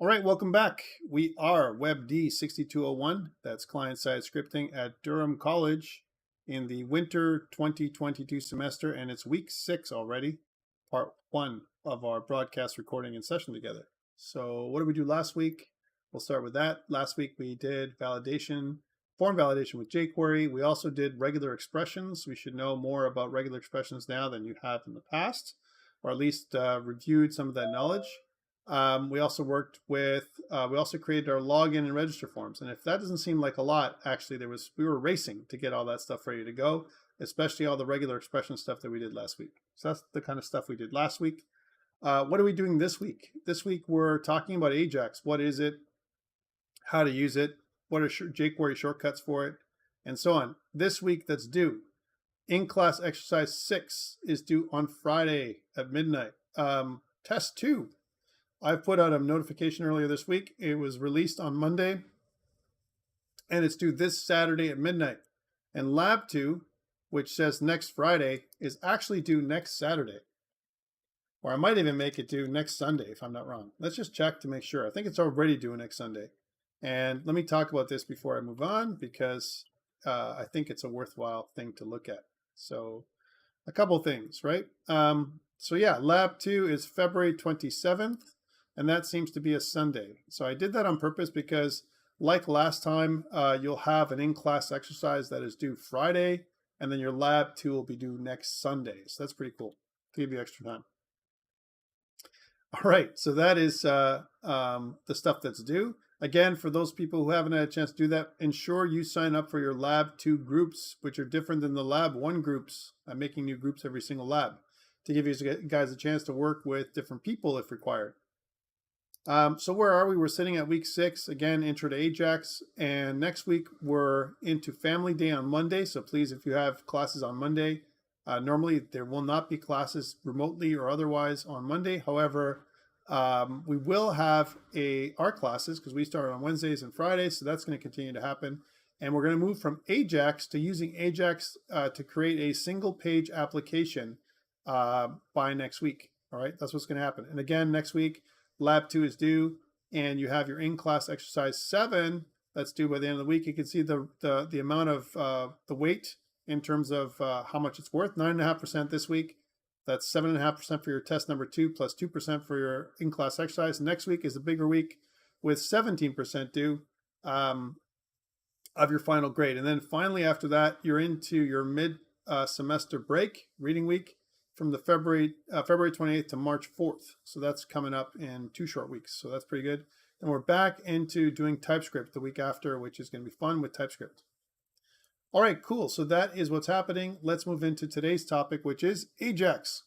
All right, welcome back. We are WebD6201. That's client-side scripting at Durham College in the winter 2022 semester, and it's week 6 already, part 1 of our broadcast recording and session together. So what did we do last week? We'll start with that. Last week we did validation, form validation with Jquery. We also did regular expressions. We should know more about regular expressions now than you have in the past, or at least reviewed some of that knowledge. We also worked with, we also created our login and register forms. And if that doesn't seem like a lot, actually we were racing to get all that stuff ready to go, especially all the regular expression stuff that we did last week. So that's the kind of stuff we did last week. What are we doing this week? This week we're talking about Ajax. What is it? How to use it? What are jQuery shortcuts for it? And so on. This week that's due. In-class exercise 6 is due on Friday at midnight. Test 2. I put out a notification earlier this week. It was released on Monday, and it's due this Saturday at midnight. And Lab 2, which says next Friday, is actually due next Saturday. Or I might even make it due next Sunday, if I'm not wrong. Let's just check to make sure. I think it's already due next Sunday. And let me talk about this before I move on, because I think it's a worthwhile thing to look at. So a couple things, right? So yeah, Lab 2 is February 27th. And that seems to be a Sunday. So I did that on purpose because, like last time, you'll have an in-class exercise that is due Friday, and then your Lab 2 will be due next Sunday. So that's pretty cool to give you extra time. All right, so that is the stuff that's due. Again, for those people who haven't had a chance to do that, ensure you sign up for your Lab 2 groups, which are different than the Lab 1 groups. I'm making new groups every single lab to give you guys a chance to work with different people if required. So where are we? We're sitting at week 6, again, intro to Ajax. And next week, we're into Family Day on Monday. So please, if you have classes on Monday, normally there will not be classes remotely or otherwise on Monday. However, we will have art classes because we start on Wednesdays and Fridays. So that's going to continue to happen. And we're going to move from Ajax to using Ajax to create a single page application by next week. All right, that's what's going to happen. And again, next week, Lab 2 is due, and you have your in-class exercise 7 that's due by the end of the week. You can see the amount of the weight in terms of how much it's worth, 9.5% this week. That's 7.5% for your test number 2 plus 2% for your in-class exercise. Next week is a bigger week with 17% due of your final grade. And then finally after that, you're into your mid-semester break, reading week, from the February 28th to March 4th. So that's coming up in 2 short weeks. So that's pretty good. And we're back into doing TypeScript the week after, which is going to be fun with TypeScript. All right, cool. So that is what's happening. Let's move into today's topic, which is Ajax.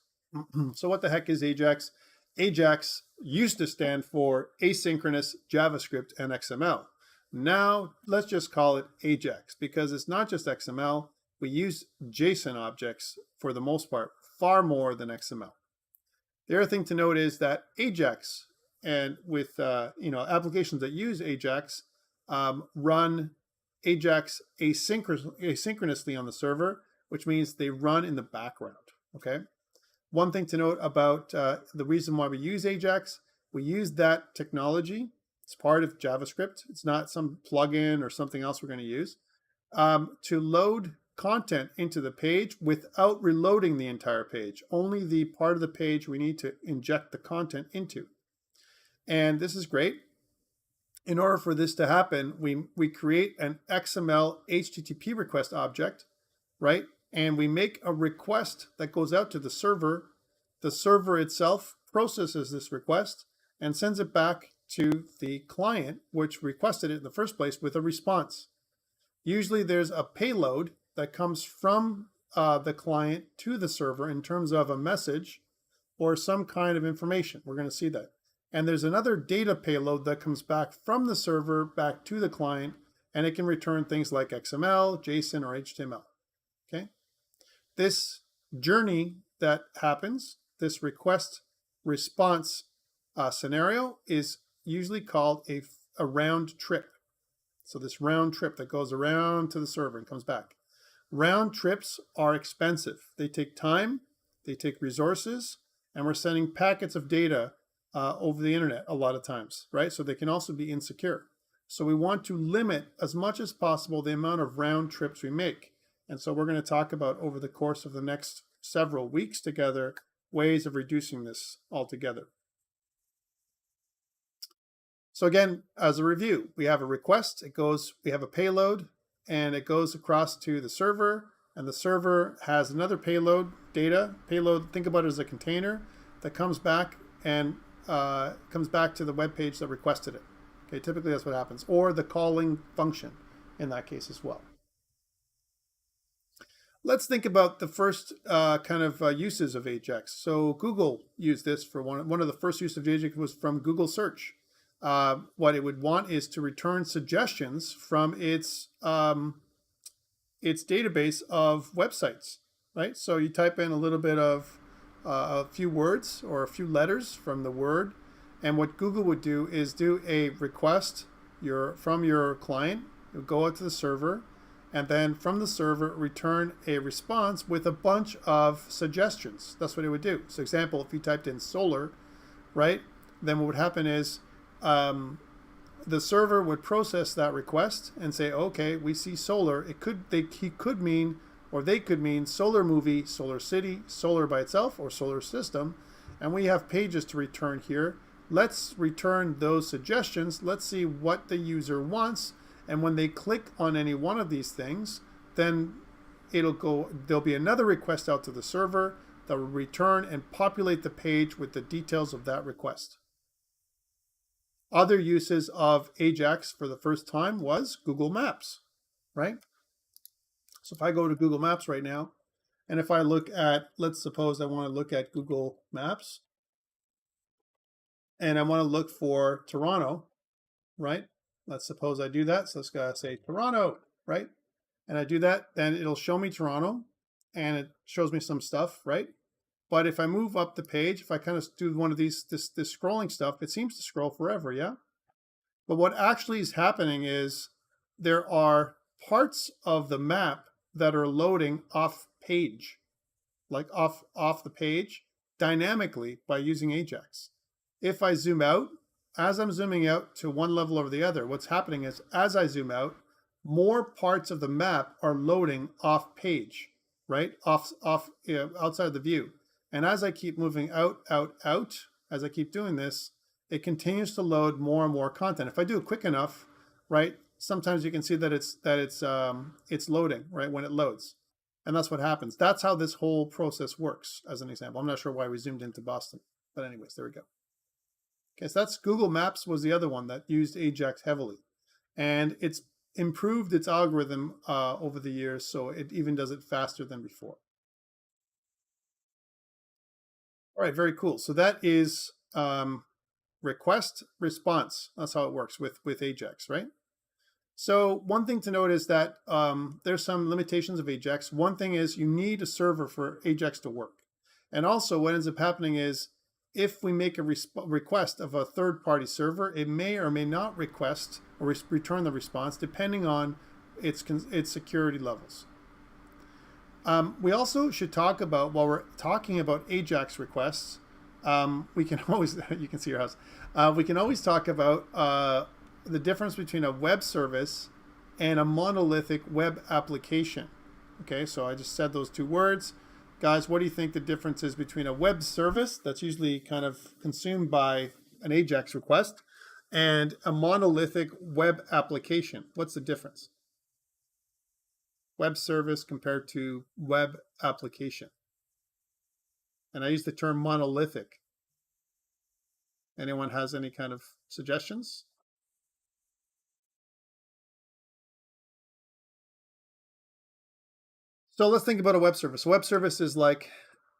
So what the heck is Ajax? Ajax used to stand for Asynchronous JavaScript and XML. Now let's just call it Ajax because it's not just XML. We use JSON objects for the most part, far more than XML. The other thing to note is that Ajax, and with applications that use Ajax, run Ajax asynchronously on the server, which means they run in the background. Okay. One thing to note about the reason why we use Ajax, we use that technology. It's part of JavaScript. It's not some plugin or something else we're going to use to load content into the page without reloading the entire page, only the part of the page we need to inject the content into. And this is great. In order for this to happen, we create an XML HTTP request object, right? And we make a request that goes out to the server. The server itself processes this request and sends it back to the client, which requested it in the first place, with a response. Usually there's a payload that comes from the client to the server in terms of a message or some kind of information. We're going to see that. And there's another data payload that comes back from the server back to the client, and it can return things like XML, JSON, or HTML. Okay? This journey that happens, this request response scenario, is usually called a round trip. So this round trip that goes around to the server and comes back. Round trips are expensive. They take time, they take resources, and we're sending packets of data over the internet a lot of times, right? So they can also be insecure. So we want to limit as much as possible the amount of round trips we make. And so we're going to talk about over the course of the next several weeks together ways of reducing this altogether. So again, as a review, we have a request, we have a payload, and it goes across to the server, and the server has another payload, payload, think about it as a container that comes back and comes back to the web page that requested it. Okay, typically that's what happens, or the calling function in that case as well. Let's think about the first uses of Ajax. So Google used this for one of the first uses of Ajax was from Google search. What it would want is to return suggestions from its database of websites, right? So you type in a little bit of a few words or a few letters from the word, and what Google would do is do a request from your client. It would go out to the server, and then from the server return a response with a bunch of suggestions. That's what it would do. So example, if you typed in solar, right, then what would happen is the server would process that request and say, okay, we see solar. They could mean solar movie, solar city, solar by itself, or solar system. And we have pages to return here. Let's return those suggestions. Let's see what the user wants. And when they click on any one of these things, then there'll be another request out to the server that will return and populate the page with the details of that request. Other uses of Ajax for the first time was Google Maps, right? So if I go to Google Maps right now, and if I look at, let's suppose I want to look at Google Maps, and I want to look for Toronto, right? Let's suppose I do that. So let's go say Toronto, right? And I do that, then it'll show me Toronto, and it shows me some stuff, right? But if I move up the page, if I kind of do one of this scrolling stuff, it seems to scroll forever, yeah? But what actually is happening is there are parts of the map that are loading off page, like off the page, dynamically by using Ajax. If I zoom out, as I'm zooming out to one level over the other, what's happening is as I zoom out, more parts of the map are loading off page, right? Outside the view. And as I keep moving out, as I keep doing this, it continues to load more and more content. If I do it quick enough, right, sometimes you can see that it's loading, right, when it loads. And that's what happens. That's how this whole process works, as an example. I'm not sure why we zoomed into Boston. But anyways, there we go. Okay, so that's Google Maps was the other one that used Ajax heavily. And it's improved its algorithm over the years, so it even does it faster than before. All right, very cool. So that is request response. That's how it works with Ajax, right? So one thing to note is that there's some limitations of Ajax. One thing is you need a server for Ajax to work. And also what ends up happening is if we make a request of a third-party server, it may or may not request or return the response depending on its security levels. We also should talk about, while we're talking about Ajax requests, we can always, you can see your house, we can always talk about the difference between a web service and a monolithic web application. Okay, so I just said those two words. Guys, what do you think the difference is between a web service that's usually kind of consumed by an Ajax request and a monolithic web application? What's the difference? Web service compared to web application. And I use the term monolithic. Anyone has any kind of suggestions? So let's think about a web service. A web service is like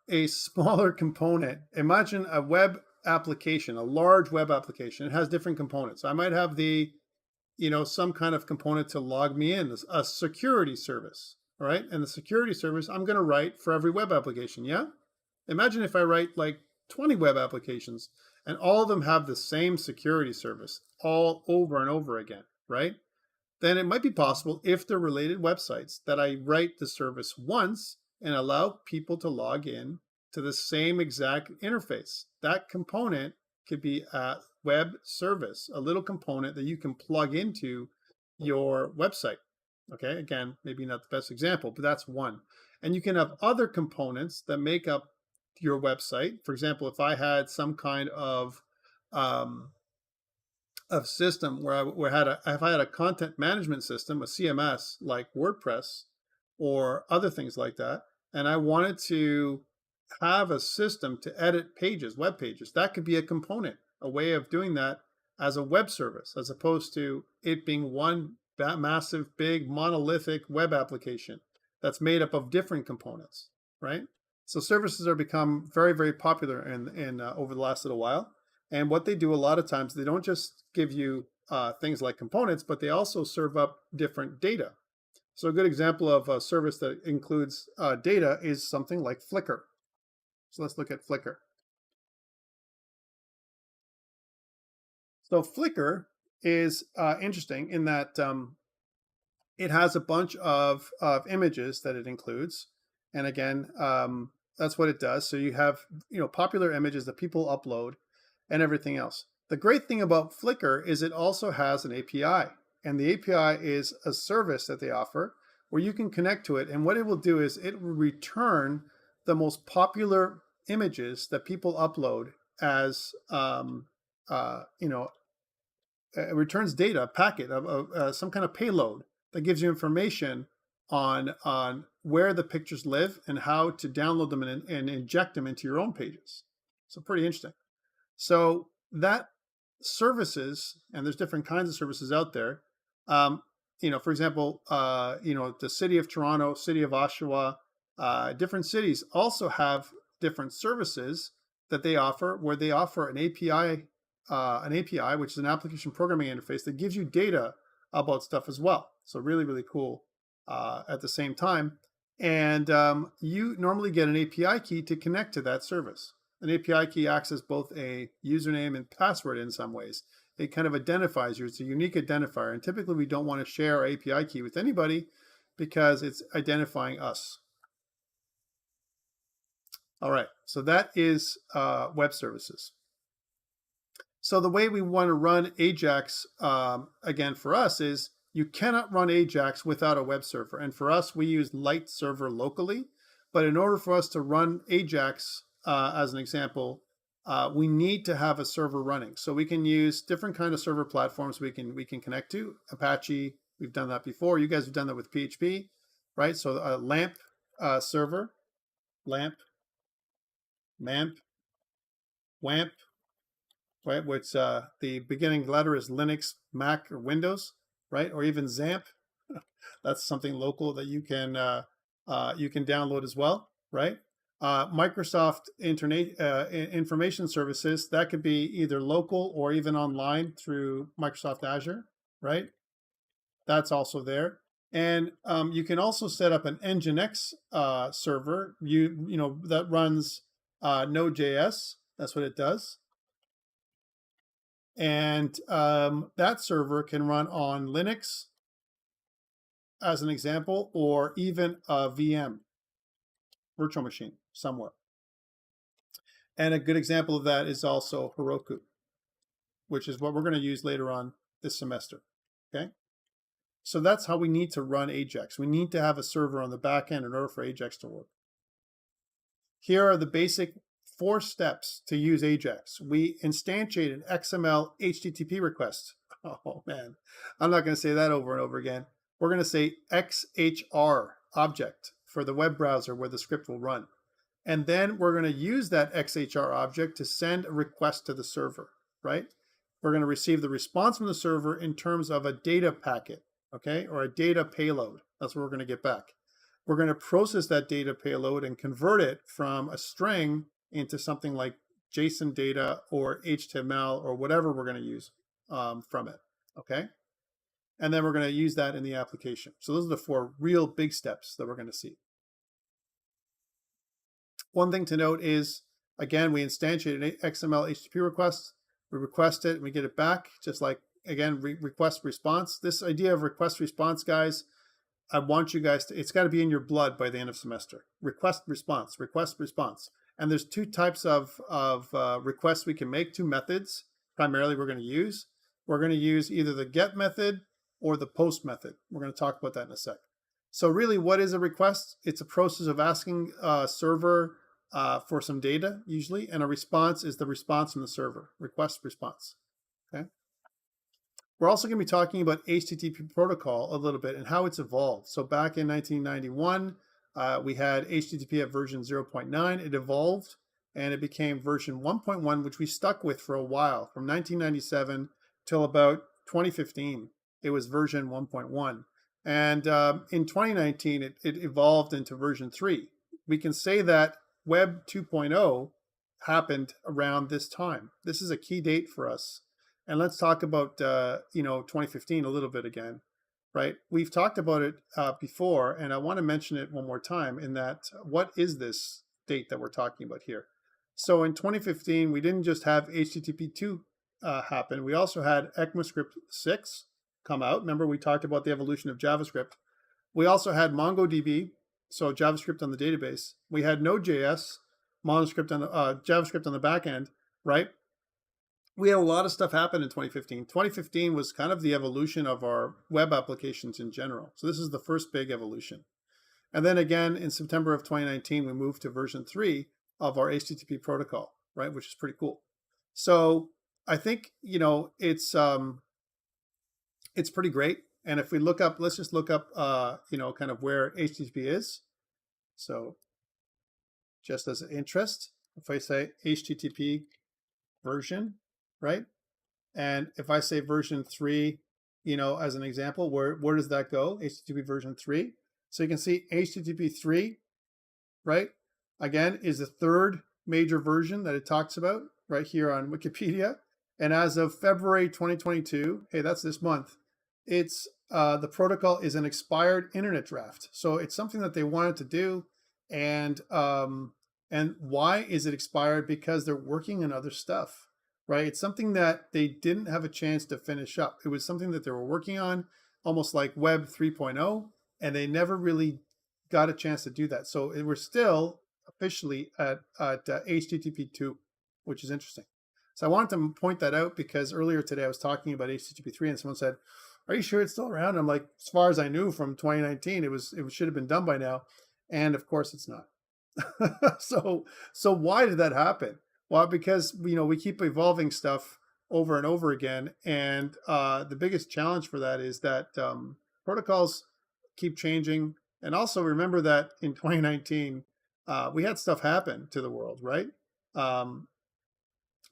a smaller component. Imagine a web application, a large web application. It has different components. I might have some kind of component to log me in, a security service, all right? And the security service I'm going to write for every web application, yeah? Imagine if I write like 20 web applications and all of them have the same security service all over and over again, right? Then it might be possible, if they're related websites, that I write the service once and allow people to log in to the same exact interface. That component could be a web service, a little component that you can plug into your website. Okay, again, maybe not the best example, but that's one. And you can have other components that make up your website. For example, if I had some kind of system where if I had a content management system, a CMS like WordPress or other things like that, and I wanted to have a system to edit pages, web pages, that could be a component, a way of doing that as a web service, as opposed to it being one massive, big, monolithic web application that's made up of different components, right? So services are become very, very popular in over the last little while. And what they do a lot of times, they don't just give you things like components, but they also serve up different data. So a good example of a service that includes data is something like Flickr. So let's look at Flickr. So Flickr is interesting in that it has a bunch of images that it includes. And again, that's what it does. So you have popular images that people upload and everything else. The great thing about Flickr is it also has an API. And the API is a service that they offer where you can connect to it. And what it will do is it will return the most popular images that people upload as, it returns data, a packet of some kind of payload that gives you information on where the pictures live and how to download them and inject them into your own pages. So pretty interesting. So that services, and there's different kinds of services out there. For example, the city of Toronto, city of Oshawa, different cities also have different services that they offer, where they offer an API, which is an application programming interface that gives you data about stuff as well. So really, really cool at the same time. And you normally get an API key to connect to that service. An API key acts as both a username and password in some ways. It kind of identifies you. It's a unique identifier. And typically we don't want to share our API key with anybody because it's identifying us. All right, so that is web services. So the way we want to run Ajax, again, for us is you cannot run Ajax without a web server. And for us, we use Light Server locally. But in order for us to run Ajax, as an example, we need to have a server running. So we can use different kind of server platforms we can connect to. Apache, we've done that before. You guys have done that with PHP, right? So a LAMP server, LAMP, MAMP, WAMP, right? Which the beginning letter is Linux, Mac, or Windows, right? Or even XAMPP. That's something local that you can download as well, right? Microsoft information services, that could be either local or even online through Microsoft Azure, right? That's also there. And you can also set up an Nginx server, that runs Node.js. That's what it does. And that server can run on Linux, as an example, or even a VM, virtual machine, somewhere. And a good example of that is also Heroku, which is what we're going to use later on this semester. Okay? So that's how we need to run Ajax. We need to have a server on the back end in order for Ajax to work. Here are the basic 4 steps to use Ajax. We instantiate an XML HTTP request. Oh man, I'm not going to say that over and over again. We're going to say XHR object for the web browser where the script will run. And then we're going to use that XHR object to send a request to the server, right? We're going to receive the response from the server in terms of a data packet, okay, or a data payload. That's what we're going to get back. We're going to process that data payload and convert it from a string into something like JSON data or HTML or whatever we're going to use from it, okay? And then we're going to use that in the application. So those are the 4 real big steps that we're going to see. One thing to note is, again, we instantiate an XML HTTP request. We request it, and we get it back, just like, again, request response. This idea of request response, guys, I want you guys to, it's got to be in your blood by the end of semester. Request response, request response. And there's two types of requests we can make, two methods primarily we're going to use. We're going to use either the get method or the post method. We're going to talk about that in a sec. So really, what is a request? It's a process of asking a server for some data, usually, and a response is the response from the server, request response. Okay. We're also going to be talking about HTTP protocol a little bit and how it's evolved. So back in 1991, we had HTTP at version 0.9. It evolved and it became version 1.1, which we stuck with for a while, from 1997 till about 2015. It was version 1.1. And in 2019, it evolved into version 3. We can say that Web 2.0 happened around this time. This is a key date for us. And let's talk about 2015 a little bit again, right? We've talked about it before, and I want to mention it one more time in that what is this date that we're talking about here? So in 2015, we didn't just have HTTP 2 happen. We also had ECMAScript 6 come out. Remember, we talked about the evolution of JavaScript. We also had MongoDB, so JavaScript on the database. We had Node.js, JavaScript on the back end, right? We had a lot of stuff happen in 2015. 2015 was kind of the evolution of our web applications in general. So this is the first big evolution. And then again, in September of 2019, we moved to version 3 of our HTTP protocol, right? Which is pretty cool. So I think, it's pretty great. And if we look up, let's just look up, kind of where HTTP is. So just as an interest, if I say HTTP version, right? And if I say version 3, as an example, where does that go? HTTP version 3. So you can see HTTP 3, right? Again, is the third major version that it talks about right here on Wikipedia. And as of February 2022, hey, that's this month, it's the protocol is an expired internet draft. So it's something that they wanted to do. And why is it expired? Because they're working on other stuff, right? It's something that they didn't have a chance to finish up. It was something that they were working on, almost like Web 3.0, and they never really got a chance to do that. So we're still officially at HTTP 2, which is interesting. So I wanted to point that out because earlier today I was talking about HTTP 3 and someone said, "Are you sure it's still around?" I'm like, as far as I knew from 2019, it should have been done by now. And of course it's not. So why did that happen? Well, because we keep evolving stuff over and over again, and the biggest challenge for that is that protocols keep changing. And also remember that in 2019 we had stuff happen to the world, right?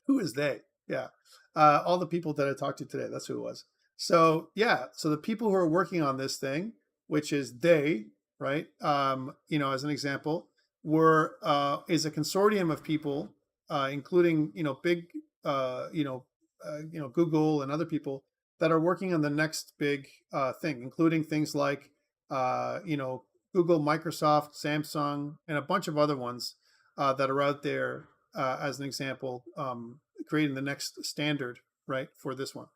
Who is they? Yeah, all the people that I talked to today. That's who it was. So yeah, so the people who are working on this thing, which is they, right? As an example, is a consortium of people, including big, Google and other people that are working on the next big thing, including things like Google, Microsoft, Samsung, and a bunch of other ones that are out there as an example, creating the next standard, right, for this one.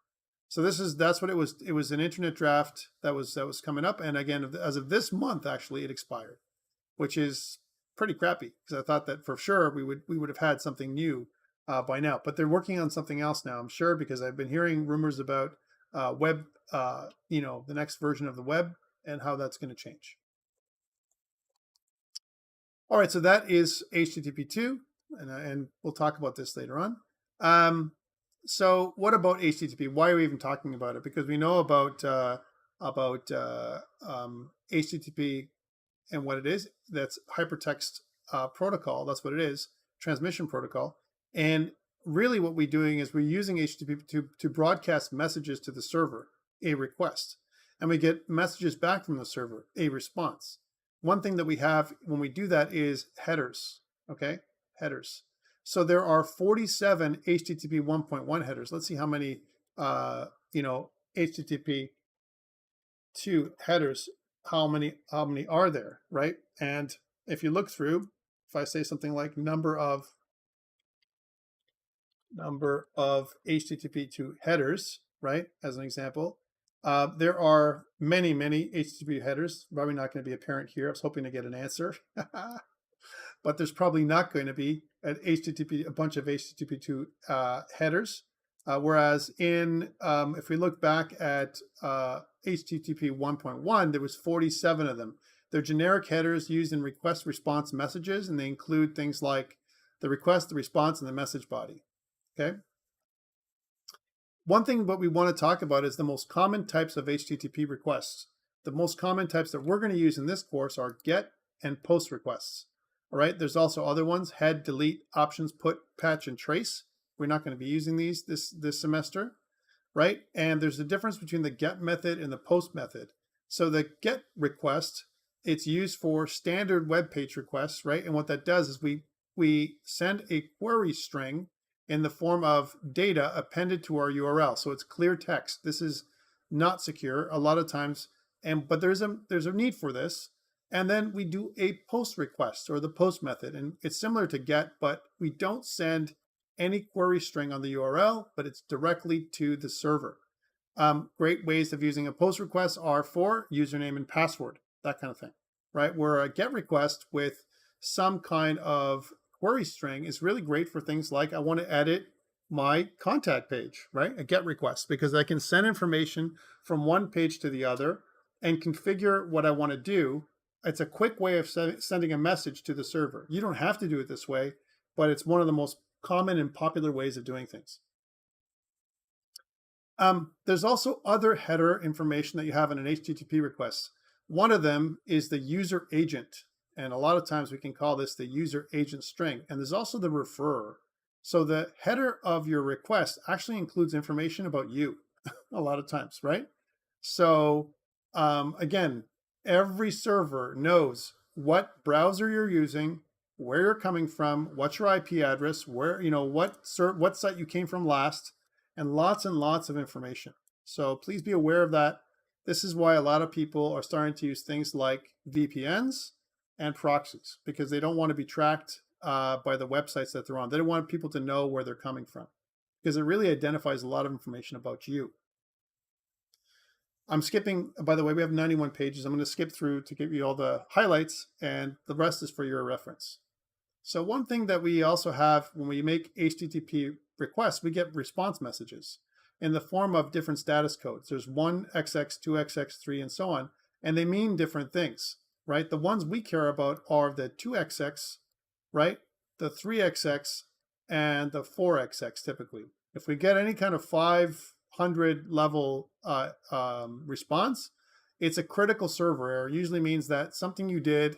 So that's what it was. It was an internet draft that was coming up, and again, as of this month, actually, it expired, which is pretty crappy because I thought that for sure we would have had something new by now. But they're working on something else now, I'm sure, because I've been hearing rumors about web, the next version of the web and how that's going to change. All right, so that is HTTP 2, and we'll talk about this later on. So what about HTTP? Why are we even talking about it? Because we know about HTTP and what it is. That's hypertext protocol. That's what it is, transmission protocol. And really what we're doing is we're using HTTP to broadcast messages to the server, a request. And we get messages back from the server, a response. One thing that we have when we do that is headers, okay? Headers. So there are 47 HTTP 1.1 headers. Let's see how many, HTTP 2 headers, how many are there, right? And if you look through, if I say something like number of HTTP 2 headers, right, as an example, there are many HTTP headers. Probably not going to be apparent here. I was hoping to get an answer. but there's probably not going to be a bunch of HTTP2 headers. Whereas in, if we look back at HTTP 1.1, there was 47 of them. They're generic headers used in request response messages, and they include things like the request, the response, and the message body. Okay. One thing what we want to talk about is the most common types of HTTP requests. The most common types that we're going to use in this course are GET and POST requests. All right, there's also other ones: head, delete, options, put, patch, and trace. We're not going to be using these this semester, right? And there's a difference between the GET method and the POST method. So the GET request, it's used for standard web page requests, right? And what that does is we send a query string in the form of data appended to our URL. So it's clear text. This is not secure a lot of times, but there's a need for this. And then we do a POST request, or the POST method. And it's similar to GET, but we don't send any query string on the URL, but it's directly to the server. Great ways of using a POST request are for username and password, that kind of thing, right? Where a GET request with some kind of query string is really great for things like, I want to edit my contact page, right? A GET request, because I can send information from one page to the other and configure what I want to do. It's a quick way of sending a message to the server. You don't have to do it this way, but it's one of the most common and popular ways of doing things. There's also other header information that you have in an HTTP request. One of them is the user agent. And a lot of times we can call this the user agent string. And there's also the referrer. So the header of your request actually includes information about you a lot of times, right? So again, every server knows what browser you're using, where you're coming from, what's your IP address, where, what site you came from last, and lots of information. So please be aware of that. This is why a lot of people are starting to use things like VPNs and proxies, because they don't want to be tracked by the websites that they're on. They don't want people to know where they're coming from, because it really identifies a lot of information about you. I'm skipping, by the way, we have 91 pages. I'm going to skip through to give you all the highlights, and the rest is for your reference. So one thing that we also have when we make HTTP requests, we get response messages in the form of different status codes. There's 1XX, 2XX, 3, and so on, and they mean different things, right? The ones we care about are the 2XX, right? The 3XX, and the 4XX typically. If we get any kind of 500 level response, it's a critical server error. It usually means that something you did,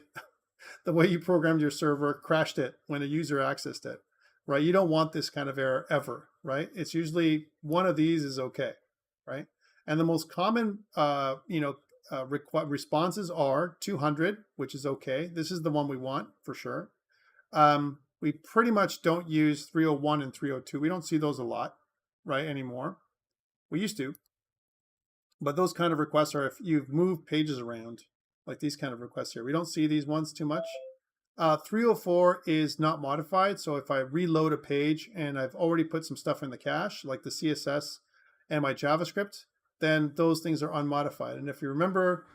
the way you programmed your server, crashed it when a user accessed it, right? You don't want this kind of error ever, right? It's usually one of these is okay, right? And the most common, responses are 200, which is okay. This is the one we want for sure. We pretty much don't use 301 and 302. We don't see those a lot, right, anymore. We used to. But those kind of requests are if you've moved pages around, like these kind of requests here. We don't see these ones too much. 304 is not modified. So if I reload a page and I've already put some stuff in the cache, like the CSS and my JavaScript, then those things are unmodified. And if you remember,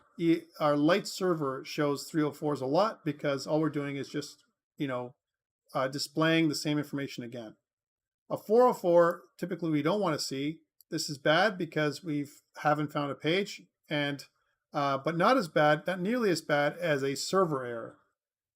our light server shows 304s a lot because all we're doing is just, displaying the same information again. A 404, typically we don't want to see. This is bad because we haven't found a page, and but not nearly as bad as a server error.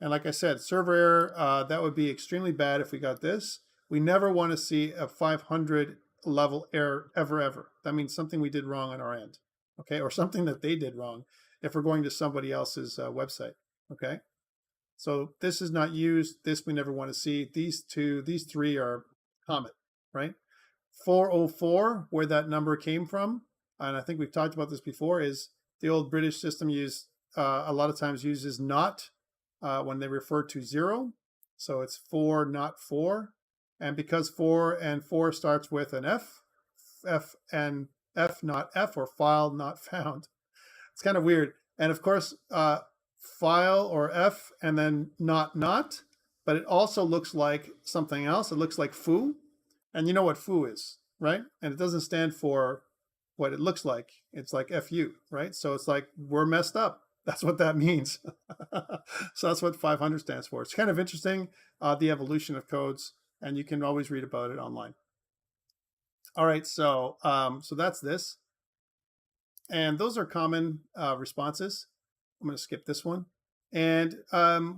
And like I said, server error, that would be extremely bad if we got this. We never want to see a 500 level error ever. That means something we did wrong on our end, okay? Or something that they did wrong if we're going to somebody else's website, okay? So this is not used. This we never want to see. These three are common, right? 404, where that number came from, and I think we've talked about this before, is the old British system a lot of times uses not when they refer to 0. So it's 4, not 4. And because 4 and 4 starts with an F and F, not F, or file not found. It's kind of weird. And of course, file or F and then not, but it also looks like something else. It looks like foo. And you know what foo is, right? And it doesn't stand for what it looks like. It's like FU, right? So it's like, we're messed up. That's what that means. So that's what 500 stands for. It's kind of interesting, the evolution of codes, and you can always read about it online. All right, so so that's this. And those are common responses. I'm going to skip this one. And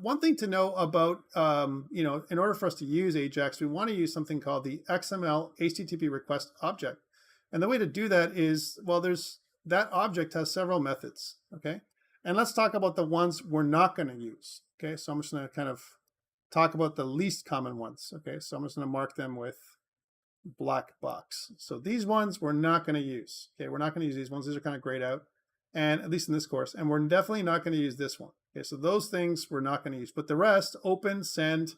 one thing to know about, you know, in order for us to use Ajax, we want to use something called the XML HTTP request object. And the way to do that is, well, that object has several methods, okay? And let's talk about the ones we're not going to use, okay? So I'm just going to kind of talk about the least common ones, okay? So I'm just going to mark them with black box. So these ones we're not going to use. Okay, we're not going to use these ones. These are kind of grayed out, and at least in this course. And we're definitely not going to use this one. Okay, so those things we're not going to use. But the rest, open, send,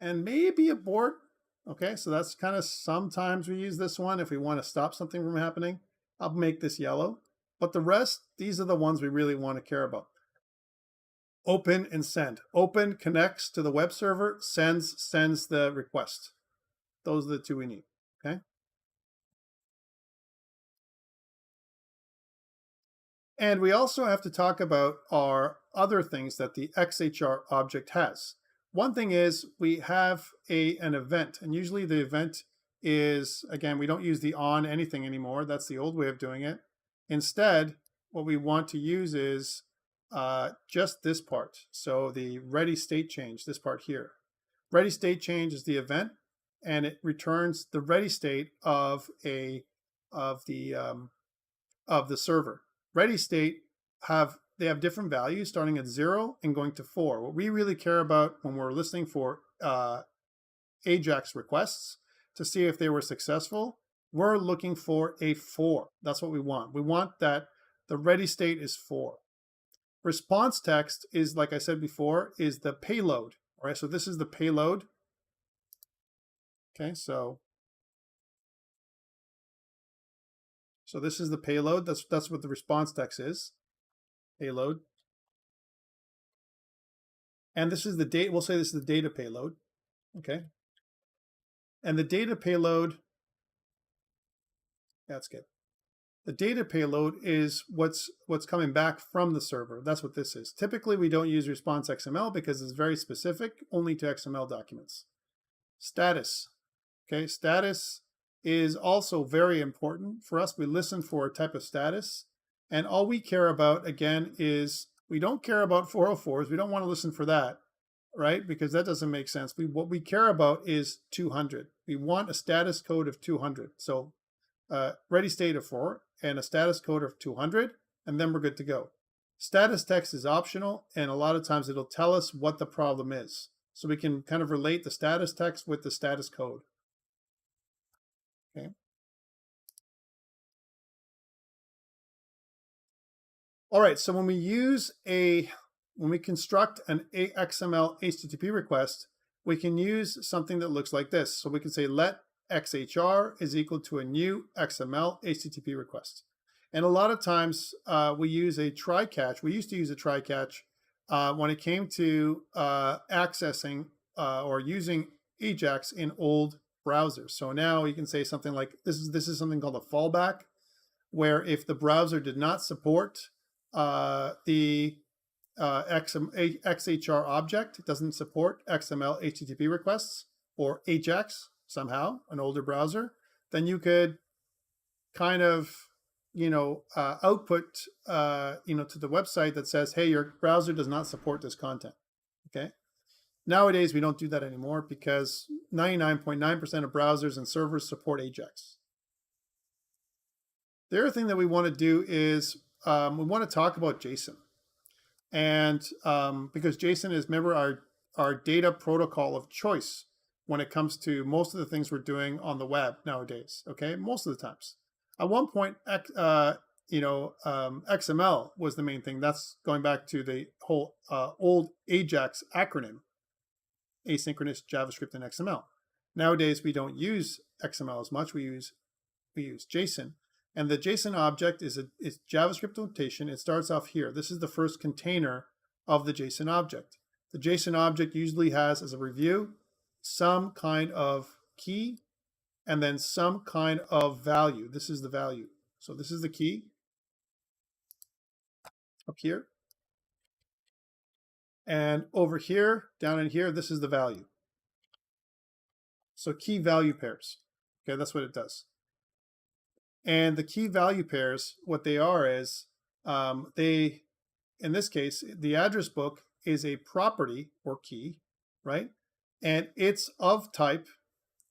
and maybe abort. Okay, so that's kind of sometimes we use this one if we want to stop something from happening. I'll make this yellow. But the rest, these are the ones we really want to care about. Open and send. Open connects to the web server, sends the request. Those are the two we need. Okay. And we also have to talk about our other things that the XHR object has. One thing is we have an event, and usually the event is, again, we don't use the on anything anymore. That's the old way of doing it. Instead, what we want to use is just this part. So the ready state change, this part here. Ready state change is the event, and it returns the ready state of the server. Ready state they have different values starting at 0 and going to 4. What we really care about when we're listening for Ajax requests to see if they were successful, we're looking for a 4. That's what we want. We want that the ready state is 4. Response text is, like I said before, is the payload. All right, so this is the payload. Okay, so this is the payload. That's what the response text is. Payload. And this is the date. We'll say this is the data payload. Okay. And the data payload, that's good. The data payload is what's coming back from the server. That's what this is. Typically, we don't use response XML because it's very specific, only to XML documents. Status. Okay, status is also very important for us. We listen for a type of status, and all we care about, again, is we don't care about 404s. We don't want to listen for that, right? Because that doesn't make sense. What we care about is 200. We want a status code of 200. So ready state of 4 and a status code of 200, and then we're good to go. Status text is optional, and a lot of times it'll tell us what the problem is. So we can kind of relate the status text with the status code. Okay. All right, so when we construct an XML HTTP request, we can use something that looks like this. So we can say let XHR is equal to a new XML HTTP request. And a lot of times we use a try catch. We used to use a try catch when it came to accessing or using Ajax in old browsers. So now you can say something like this is something called a fallback, where if the browser did not support the XHR object, it doesn't support XML HTTP requests or Ajax somehow, an older browser, then you could kind of, output, to the website that says, hey, your browser does not support this content. Okay. Nowadays, we don't do that anymore because 99.9% of browsers and servers support Ajax. The other thing that we want to do is we want to talk about JSON. And because JSON is, remember, our data protocol of choice when it comes to most of the things we're doing on the web nowadays, okay? Most of the times. At one point, XML was the main thing. That's going back to the whole old Ajax acronym, asynchronous JavaScript and XML. Nowadays, we don't use XML as much. We use JSON. And the JSON object is JavaScript notation. It starts off here. This is the first container of the JSON object. The JSON object usually has, as a review, some kind of key and then some kind of value. This is the value. So this is the key up here. And over here, down in here, this is the value. So key value pairs. Okay, that's what it does. And the key value pairs, what they are is, they, in this case, the address book is a property or key, right? And it's of type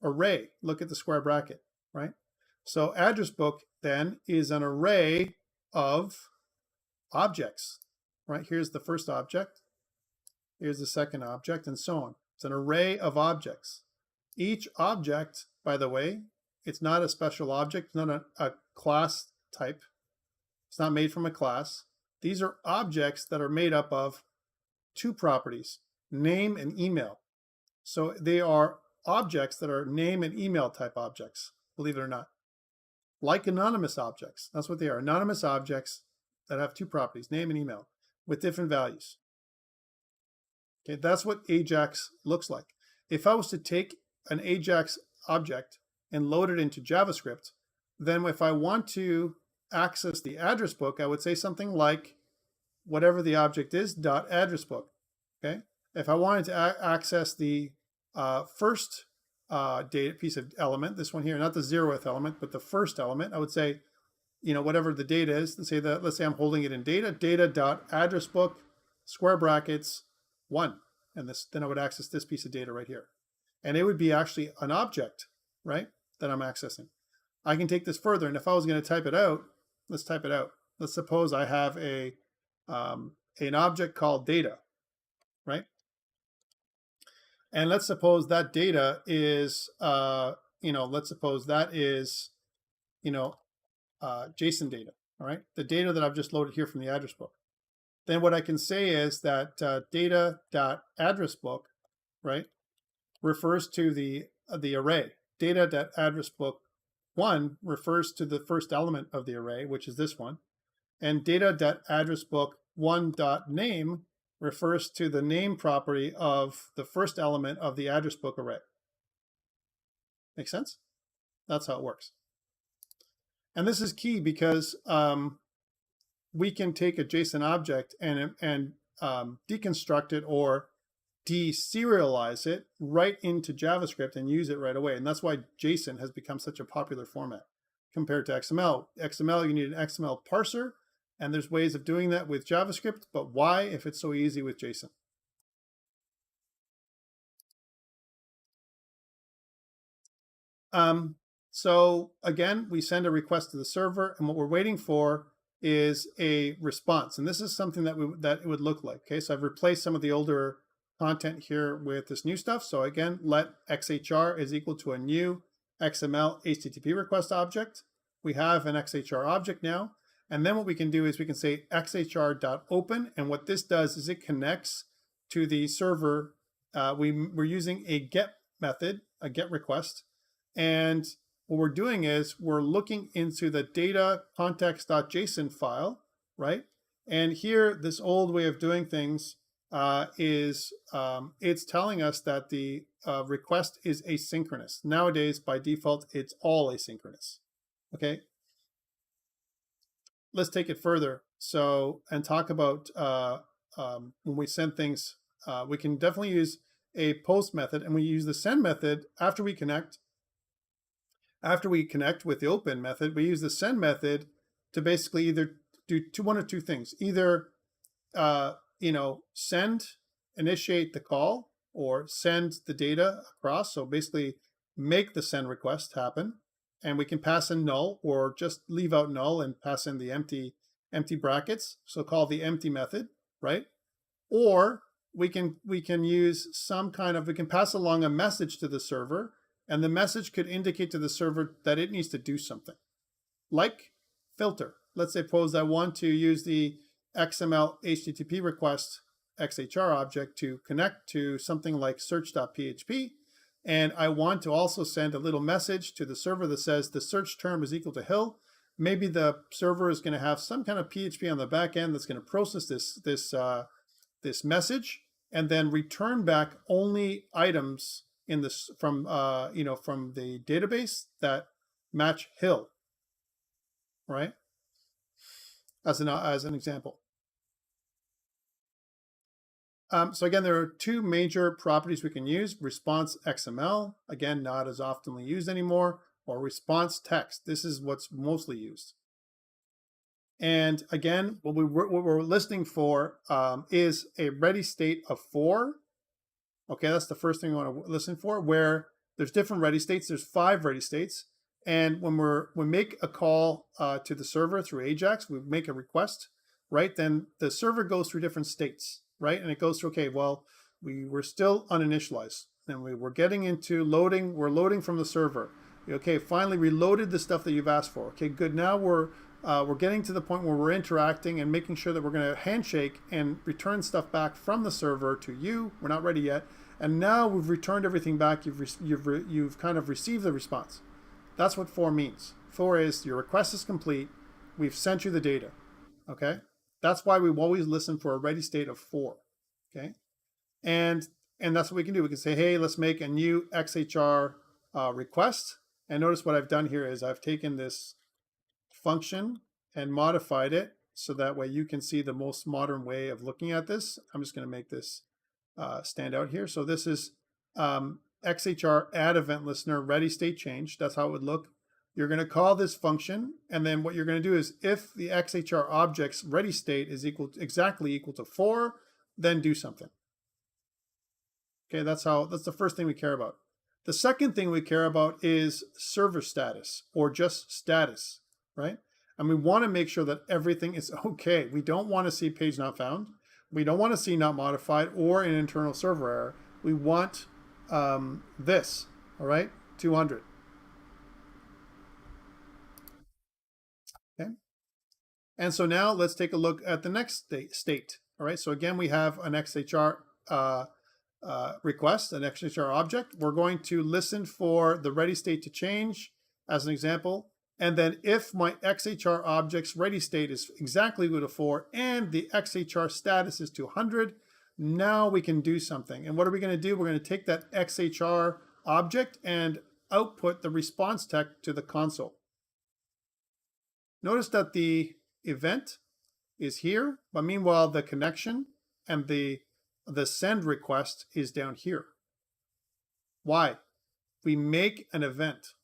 array. Look at the square bracket, right? So address book then is an array of objects, right? Here's the first object, here's the second object, and so on. It's an array of objects. Each object, by the way, it's not a special object, not a class type. It's not made from a class. These are objects that are made up of two properties, name and email. So they are objects that are name and email type objects, believe it or not. Like anonymous objects. That's what they are. Anonymous objects that have two properties, name and email, with different values. Okay, that's what Ajax looks like. If I was to take an Ajax object and load it into JavaScript, then if I want to access the address book, I would say something like whatever the object is, dot address book. Okay. If I wanted to access the first data piece of element, this one here, not the 0th element, but the first element, I would say, you know, whatever the data is, let's say I'm holding it in data dot address book, square brackets, 1. And then I would access this piece of data right here. And it would be actually an object, right, that I'm accessing. I can take this further, and if I was going to type it out, let's type it out. Let's suppose I have an object called data, right? And let's suppose that data is, let's suppose that is, JSON data, all right? The data that I've just loaded here from the address book. Then what I can say is that data.addressBook, right, refers to the array. Data.addressBook1 refers to the first element of the array, which is this one. And data.addressBook1.name refers to the name property of the first element of the address book array. Make sense? That's how it works. And this is key because we can take a JSON object and deconstruct it or deserialize it right into JavaScript and use it right away. And that's why JSON has become such a popular format compared to XML. XML, you need an XML parser, and there's ways of doing that with JavaScript, but why if it's so easy with JSON? So again, we send a request to the server, and what we're waiting for is a response. And this is something that it would look like. Okay, so I've replaced some of the older content here with this new stuff. So again, let XHR is equal to a new XML HTTP request object. We have an XHR object now. And then what we can do is we can say xhr.open. And what this does is it connects to the server. We're using a get method, a get request. And what we're doing is we're looking into the data context.json file, right? And here, this old way of doing things is it's telling us that the request is asynchronous. Nowadays, by default, it's all asynchronous, okay? Let's take it further. So, and talk about when we send things, we can definitely use a post method, and we use the send method after we connect. After we connect with the open method, we use the send method to basically either do one or two things. Either, initiate the call or send the data across. So basically make the send request happen. And we can pass in null or just leave out null and pass in the empty brackets. So call the empty method, right? Or we can use some kind of, we can pass along a message to the server, and the message could indicate to the server that it needs to do something, like filter. Let's suppose I want to use the XML HTTP request XHR object to connect to something like search.php, and I want to also send a little message to the server that says the search term is equal to Hill. Maybe the server is going to have some kind of PHP on the back end that's going to process this message and then return back only items in this from the database that match Hill, right? As an example. So again, there are two major properties we can use: response XML, again, not as oftenly used anymore, or response text. This is what's mostly used. And again, what we're listening for is a ready state of 4. Okay, that's the first thing we want to listen for, where there's different ready states. There's 5 ready states. And when we make a call to the server through Ajax, we make a request, right? Then the server goes through different states, right? And it goes through, okay, well, we're still uninitialized. Then we're getting into loading. We're loading from the server. Okay, finally reloaded the stuff that you've asked for. Okay, good. Now we're getting to the point where we're interacting and making sure that we're going to handshake and return stuff back from the server to you. We're not ready yet. And now we've returned everything back. You've kind of received the response. That's what 4 means. 4 is your request is complete. We've sent you the data. Okay? That's why we always listen for a ready state of 4. Okay? And that's what we can do. We can say, hey, let's make a new XHR request. And notice what I've done here is I've taken this function and modified it so that way you can see the most modern way of looking at this. I'm just going to make this stand out here. So this is XHR add event listener ready state change. That's how it would look. You're going to call this function, and then what you're going to do is if the XHR object's ready state is exactly equal to 4, then do something. Okay, that's the first thing we care about. The second thing we care about is server status, or just status, right? And we want to make sure that everything is okay. We don't want to see page not found. We don't want to see not modified or an internal server error. We want this, all right, 200. Okay. And so now let's take a look at the next state. All right, so again, we have an XHR request, an XHR object. We're going to listen for the ready state to change as an example. And then if my XHR object's ready state is exactly equal to 4 and the XHR status is 200, now we can do something. And what are we going to do? We're going to take that XHR object and output the response text to the console. Notice that the event is here, but meanwhile the connection and the send request is down here. Why? We make an event.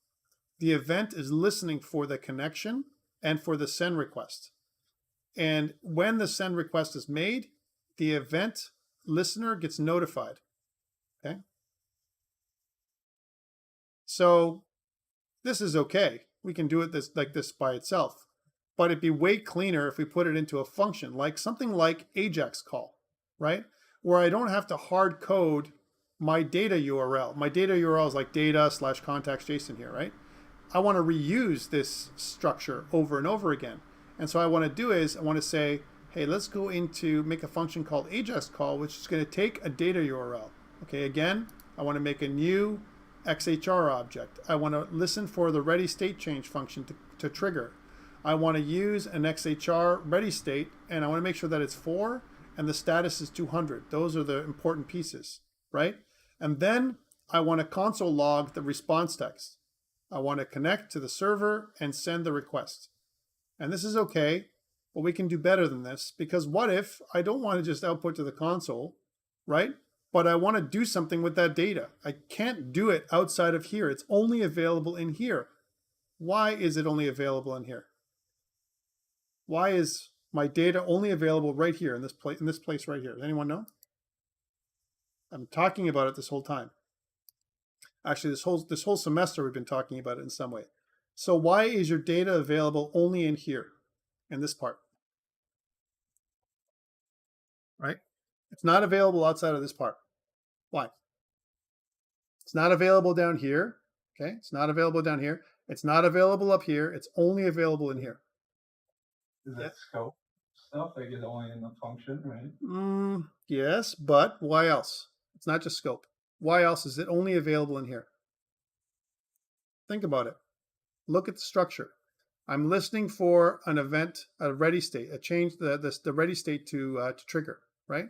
The event is listening for the connection and for the send request. And when the send request is made, the event listener gets notified. Okay? So this is okay. We can do it like this by itself. But it'd be way cleaner if we put it into a function, like something like Ajax Call, right? Where I don't have to hard code my data URL. My data URL is like data/contacts.json here, right? I want to reuse this structure over and over again. And so what I want to do is I want to say, hey, let's go into make a function called Ajax Call, which is going to take a data URL. Okay, again, I want to make a new XHR object. I want to listen for the ready state change function to trigger. I want to use an XHR ready state, and I want to make sure that it's 4 and the status is 200. Those are the important pieces, right? And then I want to console log the response text. I want to connect to the server and send the request. And this is okay, but we can do better than this, because what if I don't want to just output to the console, right? But I want to do something with that data. I can't do it outside of here. It's only available in here. Why is it only available in here? Why is my data only available right here in this place right here? Does anyone know? I'm talking about it this whole time. Actually, this whole semester we've been talking about it in some way. So why is your data available only in here, in this part? Right? It's not available outside of this part. Why? It's not available down here. Okay, it's not available down here. It's not available up here. It's only available in here. Is that scope stuff? Like it's only in the function, right? Yes, but why else? It's not just scope. Why else is it only available in here? Think about it. Look at the structure. I'm listening for an event, a ready state, a change, the ready state to trigger, right?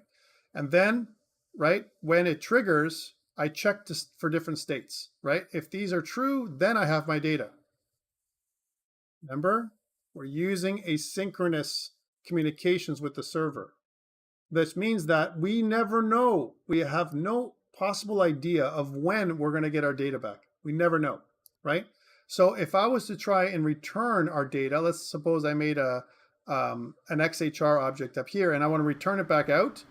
And then, right, when it triggers, I check for different states, right? If these are true, then I have my data. Remember, we're using asynchronous communications with the server. This means that we never know. We have no possible idea of when we're going to get our data back. We never know, right? So if I was to try and return our data, let's suppose I made an XHR object up here and I want to return it back out,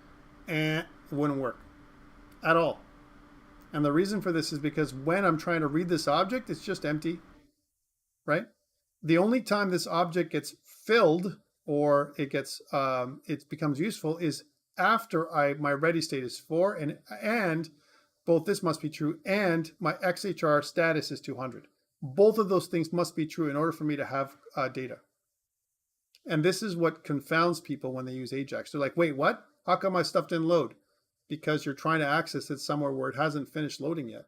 and it wouldn't work at all. And the reason for this is because when I'm trying to read this object, it's just empty, right? The only time this object gets filled or it gets it becomes useful is after my ready state is 4 and both this must be true and my XHR status is 200. Both of those things must be true in order for me to have data. And this is what confounds people when they use Ajax. They're like, wait, what? How come my stuff didn't load? Because you're trying to access it somewhere where it hasn't finished loading yet.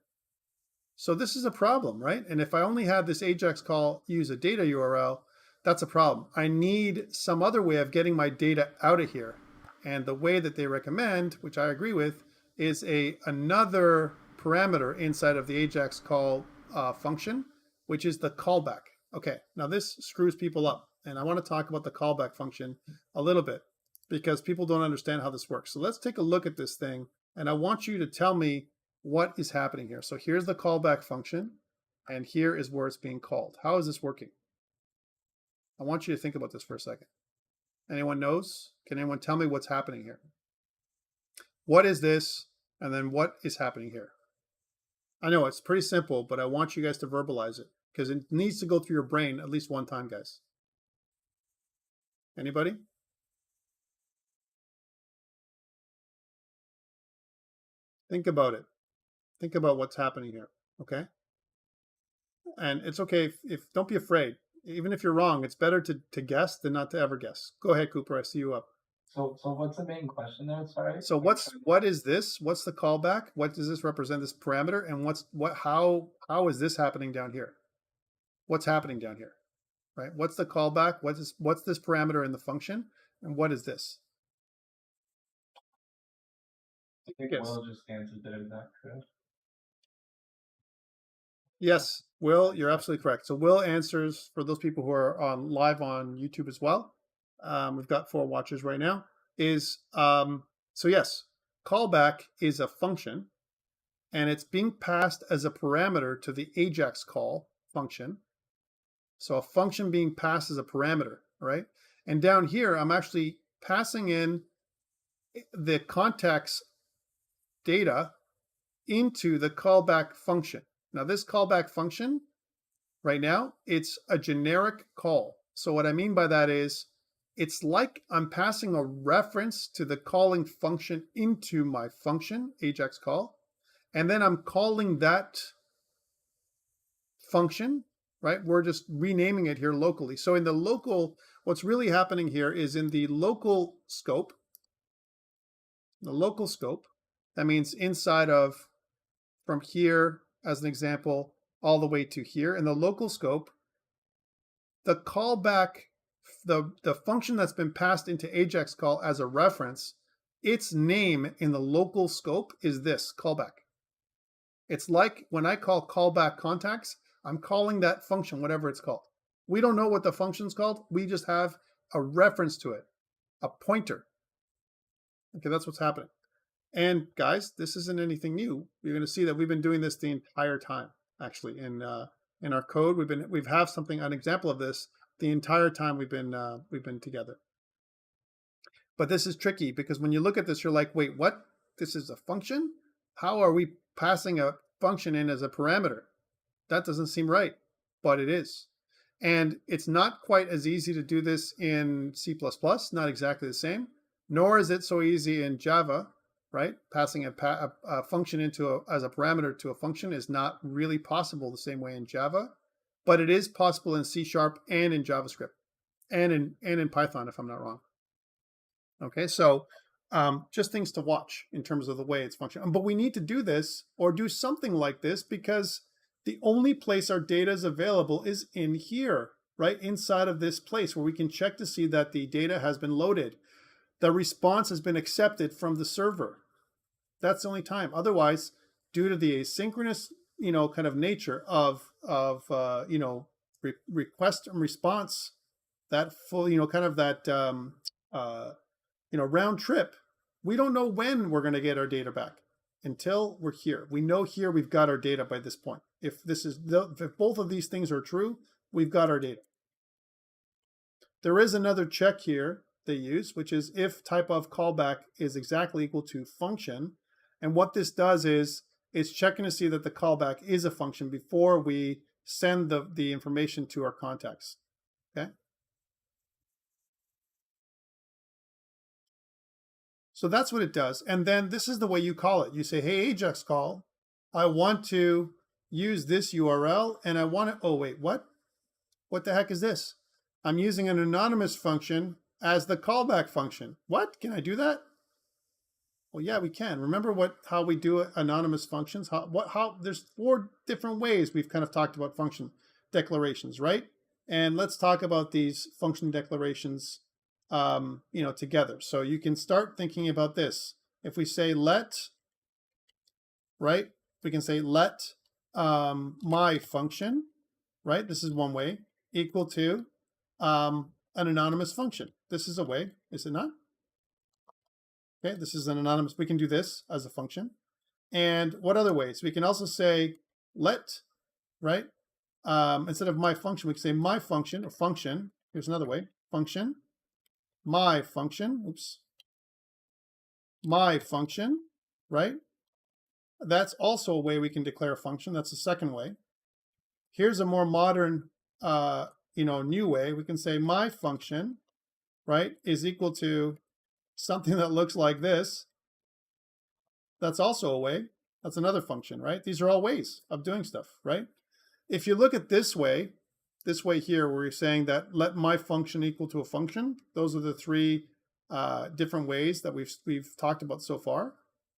So this is a problem, right? And if I only have this Ajax call use a data URL, that's a problem. I need some other way of getting my data out of here. And the way that they recommend, which I agree with, is another parameter inside of the Ajax call function, which is the callback. Okay, now this screws people up. And I want to talk about the callback function a little bit because people don't understand how this works. So let's take a look at this thing. And I want you to tell me what is happening here. So here's the callback function. And here is where it's being called. How is this working? I want you to think about this for a second. Anyone knows? Can anyone tell me what's happening here? What is this? And then what is happening here? I know it's pretty simple, but I want you guys to verbalize it because it needs to go through your brain at least one time, guys. Anybody? Think about it. Think about what's happening here, okay? And it's okay if don't be afraid. Even if you're wrong, it's better to guess than not to ever guess. Go ahead, Cooper. I see you up. So what's the main question there? Sorry. So what is this? What's the callback? What does this represent? This parameter, and how is this happening down here? What's happening down here, right? What's the callback? What's this parameter in the function, and what is this? I think Will just answered that, correct? Yes, Will, you're absolutely correct. So Will answers for those people who are live on YouTube as well. We've got 4 watchers right now. So yes, callback is a function, and it's being passed as a parameter to the Ajax call function. So a function being passed as a parameter, right? And down here, I'm actually passing in the context data into the callback function. Now this callback function, right now, it's a generic call. So what I mean by that is, it's like I'm passing a reference to the calling function into my function, Ajax call, and then I'm calling that function, right? We're just renaming it here locally. So in the local, what's really happening here is in the local scope, that means inside of, from here, as an example, all the way to here. In the local scope, the callback, the function that's been passed into Ajax call as a reference, its name in the local scope is this, callback. It's like when I call callback contacts, I'm calling that function, whatever it's called. We don't know what the function's called. We just have a reference to it, a pointer. Okay, that's what's happening. And guys, this isn't anything new. You're going to see that we've been doing this the entire time. Actually, in our code, we've have an example of this the entire time we've been together. But this is tricky because when you look at this, you're like, wait, what? This is a function? How are we passing a function in as a parameter? That doesn't seem right, but it is. And it's not quite as easy to do this in C++, not exactly the same, nor is it so easy in Java. Right? Passing a function as a parameter to a function is not really possible the same way in Java, but it is possible in C# and in JavaScript and in Python, if I'm not wrong. Okay, so just things to watch in terms of the way it's functioning. But we need to do this or do something like this because the only place our data is available is in here, right? Inside of this place where we can check to see that the data has been loaded. The response has been accepted from the server. That's the only time. Otherwise, due to the asynchronous, kind of nature of request and response, that full, kind of that, round trip, We don't know when we're going to get our data back until we're here. We know here we've got our data by this point. If both of these things are true, we've got our data. There is another check here they use, which is if type of callback is exactly equal to function. And what this does is it's checking to see that the callback is a function before we send the information to our contacts. Okay. So that's what it does. And then this is the way you call it. You say, hey, Ajax call, I want to use this URL and I want to, oh, wait, what? What the heck is this? I'm using an anonymous function as the callback function. What? Can I do that? Well, yeah, we can. Remember how we do anonymous functions? There's 4 different ways we've kind of talked about function declarations, right? And let's talk about these function declarations together. So you can start thinking about this. If we say let, right? We can say let my function, right? This is one way, equal to an anonymous function. This is a way, is it not? Okay, this is an anonymous, we can do this as a function. And what other ways? We can also say let, right? Instead of my function, we can say my function or function. Here's another way, function, my function, oops, my function, right? That's also a way we can declare a function. That's the second way. Here's a more modern, new way. We can say my function, right, is equal to something that looks like this. That's also a way. That's another function, right? These are all ways of doing stuff, right? If you look at this way here, where you're saying that let my function equal to a function, those are the 3 different ways that we've talked about so far.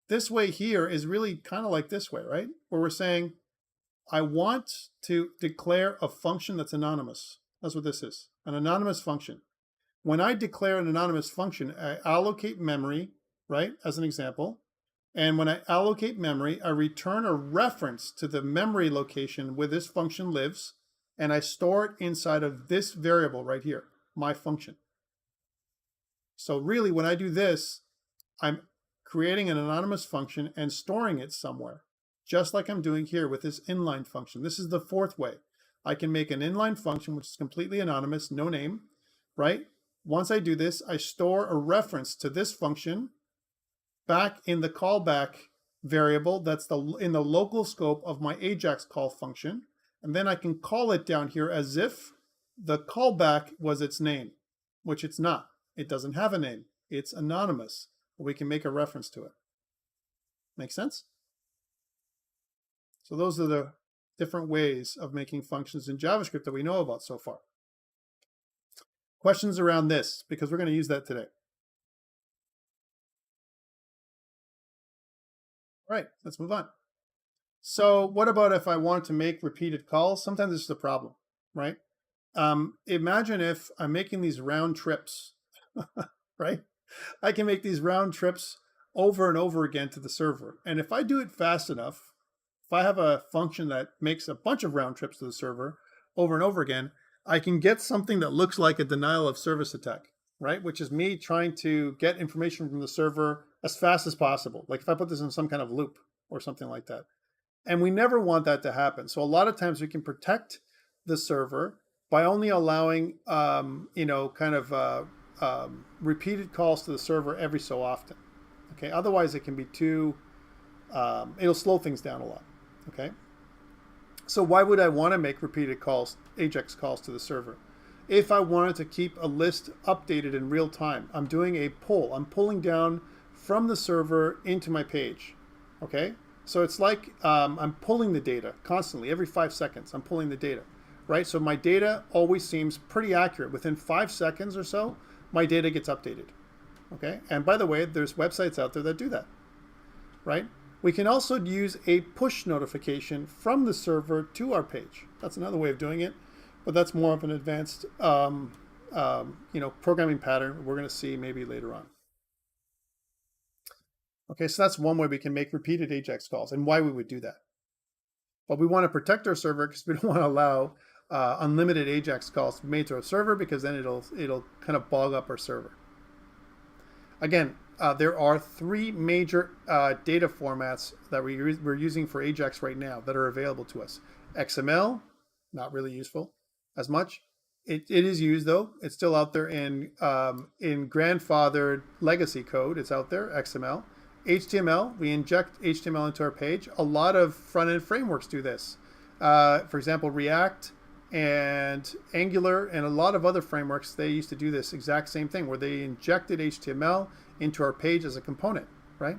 This way here is really kind of like this way, right? Where we're saying, I want to declare a function that's anonymous. That's what this is, an anonymous function. When I declare an anonymous function, I allocate memory, right, as an example. And when I allocate memory, I return a reference to the memory location where this function lives, and I store it inside of this variable right here, my function. So really, when I do this, I'm creating an anonymous function and storing it somewhere, just like I'm doing here with this inline function. This is the 4th way. I can make an inline function, which is completely anonymous, no name, right? Once I do this, I store a reference to this function back in the callback variable that's in the local scope of my Ajax call function. And then I can call it down here as if the callback was its name, which it's not. It doesn't have a name. It's anonymous. We can make a reference to it. Make sense? So those are the different ways of making functions in JavaScript that we know about so far. Questions around this, because we're going to use that today. All right, let's move on. So what about if I want to make repeated calls? Sometimes this is a problem, right? Imagine if I'm making these round trips, right? I can make these round trips over and over again to the server. And if I do it fast enough, if I have a function that makes a bunch of round trips to the server over and over again, I can get something that looks like a denial of service attack, right? Which is me trying to get information from the server as fast as possible. Like if I put this in some kind of loop or something like that. And we never want that to happen. So a lot of times we can protect the server by only allowing, repeated calls to the server every so often. Okay, otherwise it can be too, it'll slow things down a lot. Okay, so why would I want to make repeated calls, Ajax calls to the server? If I wanted to keep a list updated in real time, I'm doing a pull. I'm pulling down from the server into my page. Okay, so it's like I'm pulling the data constantly. Every 5 seconds, I'm pulling the data, right? So my data always seems pretty accurate. Within 5 seconds or so, my data gets updated. Okay, and by the way, there's websites out there that do that, right? We can also use a push notification from the server to our page. That's another way of doing it, but that's more of an advanced, programming pattern we're going to see maybe later on. Okay, so that's one way we can make repeated Ajax calls and why we would do that. But we want to protect our server because we don't want to allow unlimited Ajax calls to be made to our server because then it'll kind of bog up our server. Again, there are three major data formats that we're using for Ajax right now that are available to us. XML, not really useful as much. It is used though. It's still out there in grandfathered legacy code. It's out there, XML. HTML, we inject HTML into our page. A lot of front-end frameworks do this. For example, React and Angular and a lot of other frameworks, they used to do this exact same thing where they injected HTML into our page as a component, right?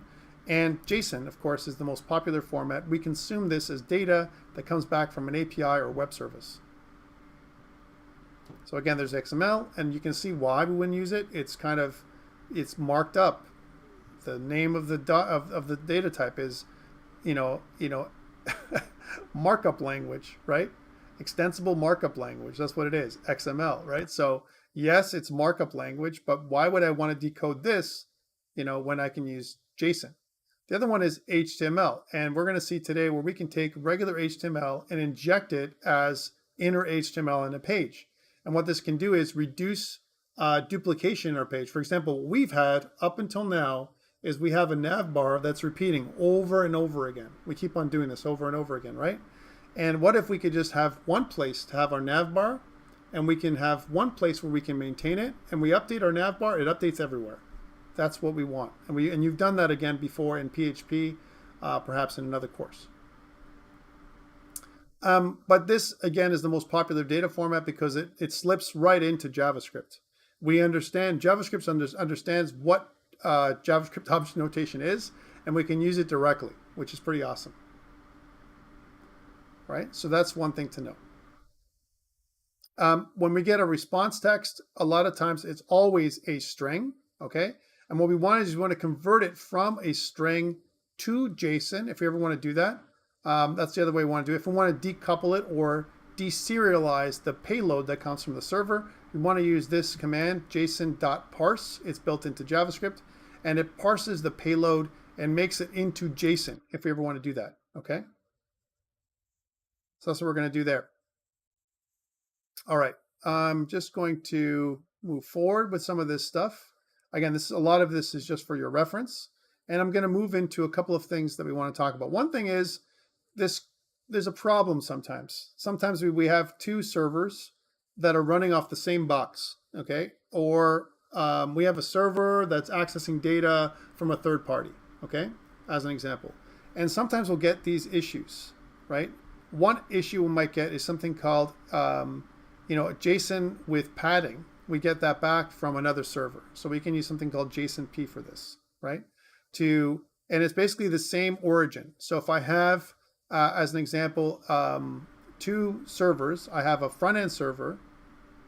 And JSON, of course, is the most popular format. We consume this as data that comes back from an API or web service. So again, there's XML, and you can see why we wouldn't use it. It's marked up. The name of the of the data type is, markup language, right? Extensible markup language. That's what it is, XML, right? So yes, it's markup language, but why would I want to decode this, when I can use JSON? The other one is HTML, and we're going to see today where we can take regular HTML and inject it as inner HTML in a page. And what this can do is reduce duplication in our page. For example, what we've had up until now is we have a nav bar that's repeating over and over again. We keep on doing this over and over again, right? And what if we could just have one place to have our nav bar, and we can have one place where we can maintain it, and we update our nav bar, it updates everywhere. That's what we want. And you've done that again before in PHP, perhaps in another course. But this, again, is the most popular data format because it slips right into JavaScript. We understand, JavaScript understands what JavaScript object notation is, and we can use it directly, which is pretty awesome. Right? So that's one thing to know. When we get a response text, a lot of times it's always a string, okay? And what we want is we want to convert it from a string to JSON, if you ever want to do that. That's the other way we want to do it. If we want to decouple it or deserialize the payload that comes from the server, we want to use this command, json.parse. It's built into JavaScript, and it parses the payload and makes it into JSON, if we ever want to do that, okay? So that's what we're going to do there. All right, I'm just going to move forward with some of this stuff. Again, a lot of this is just for your reference, and I'm going to move into a couple of things that we want to talk about. One thing is there's a problem sometimes. Sometimes we have two servers that are running off the same box, okay? Or we have a server that's accessing data from a third party, okay? As an example. And sometimes we'll get these issues, right? One issue we might get is something called, JSON with padding. We get that back from another server. So we can use something called JSONP for this, right? And it's basically the same origin. So if I have, as an example, two servers, I have a front-end server.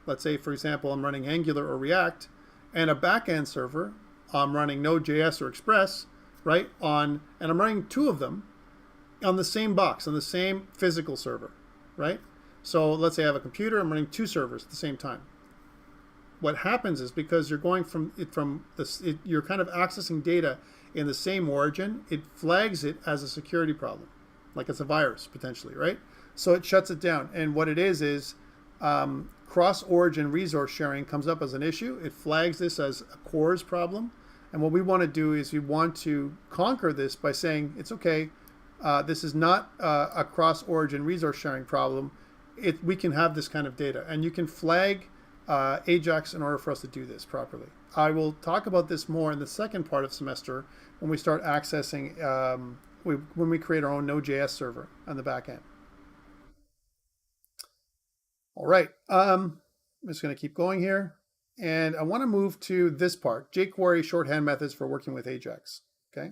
Let's say, for example, I'm running Angular or React, and a back-end server, I'm running Node.js or Express, right? And I'm running two of them on the same box, on the same physical server, right? So let's say I have a computer, I'm running two servers at the same time. What happens is because you're going you're kind of accessing data in the same origin, it flags it as a security problem, like it's a virus potentially, right? So it shuts it down. And what it is cross-origin resource sharing comes up as an issue. It flags this as a CORS problem. And what we want to do is we want to conquer this by saying, it's okay, this is not a cross-origin resource sharing problem. We can have this kind of data. And you can flag Ajax in order for us to do this properly. I will talk about this more in the second part of the semester when we start accessing, when we create our own Node.js server on the back end. All right, I'm just going to keep going here. And I want to move to this part, Jquery shorthand methods for working with Ajax, okay?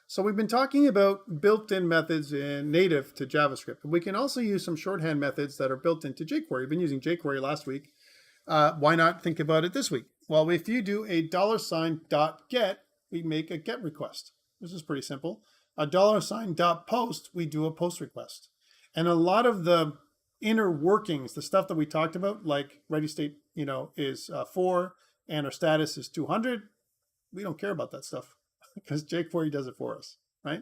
So we've been talking about built-in methods native to JavaScript. We can also use some shorthand methods that are built into Jquery. We've been using Jquery last week. Why not think about it this week? Well, if you do a $.get, we make a GET request. This is pretty simple. A $.post, we do a POST request. And a lot of the inner workings, the stuff that we talked about, like ready state, is 4 and our status is 200. We don't care about that stuff because Jquery does it for us, right?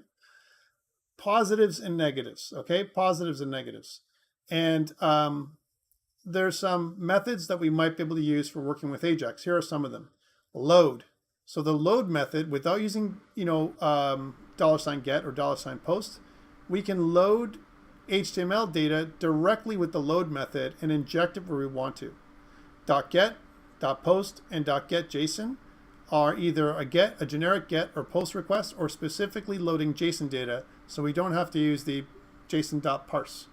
Positives and negatives, okay? Positives and negatives. And there's some methods that we might be able to use for working with Ajax. Here are some of them. Load. So the load method, without using, $get or $post, we can load HTML data directly with the load method and inject it where we want to. .get, .post, and .getJSON are either a generic get or post request, or specifically loading JSON data, so we don't have to use the Json.parse.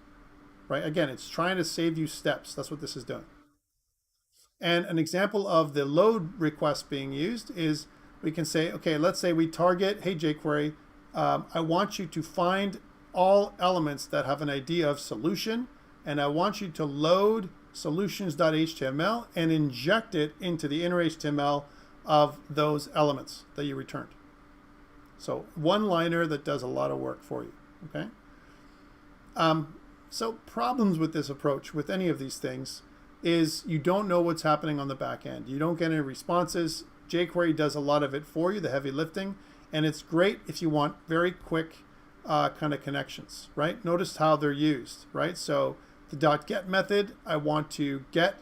Right? Again, it's trying to save you steps. That's what this is doing. And an example of the load request being used is we can say, okay, let's say we target, hey Jquery, I want you to find all elements that have an ID of solution, and I want you to load solutions.html and inject it into the inner HTML of those elements that you returned. So one-liner that does a lot of work for you, okay? So problems with this approach, with any of these things, is you don't know what's happening on the back end. You don't get any responses. Jquery does a lot of it for you, the heavy lifting, and it's great if you want very quick kind of connections, right? Notice how they're used, right? So the .get method, I want to get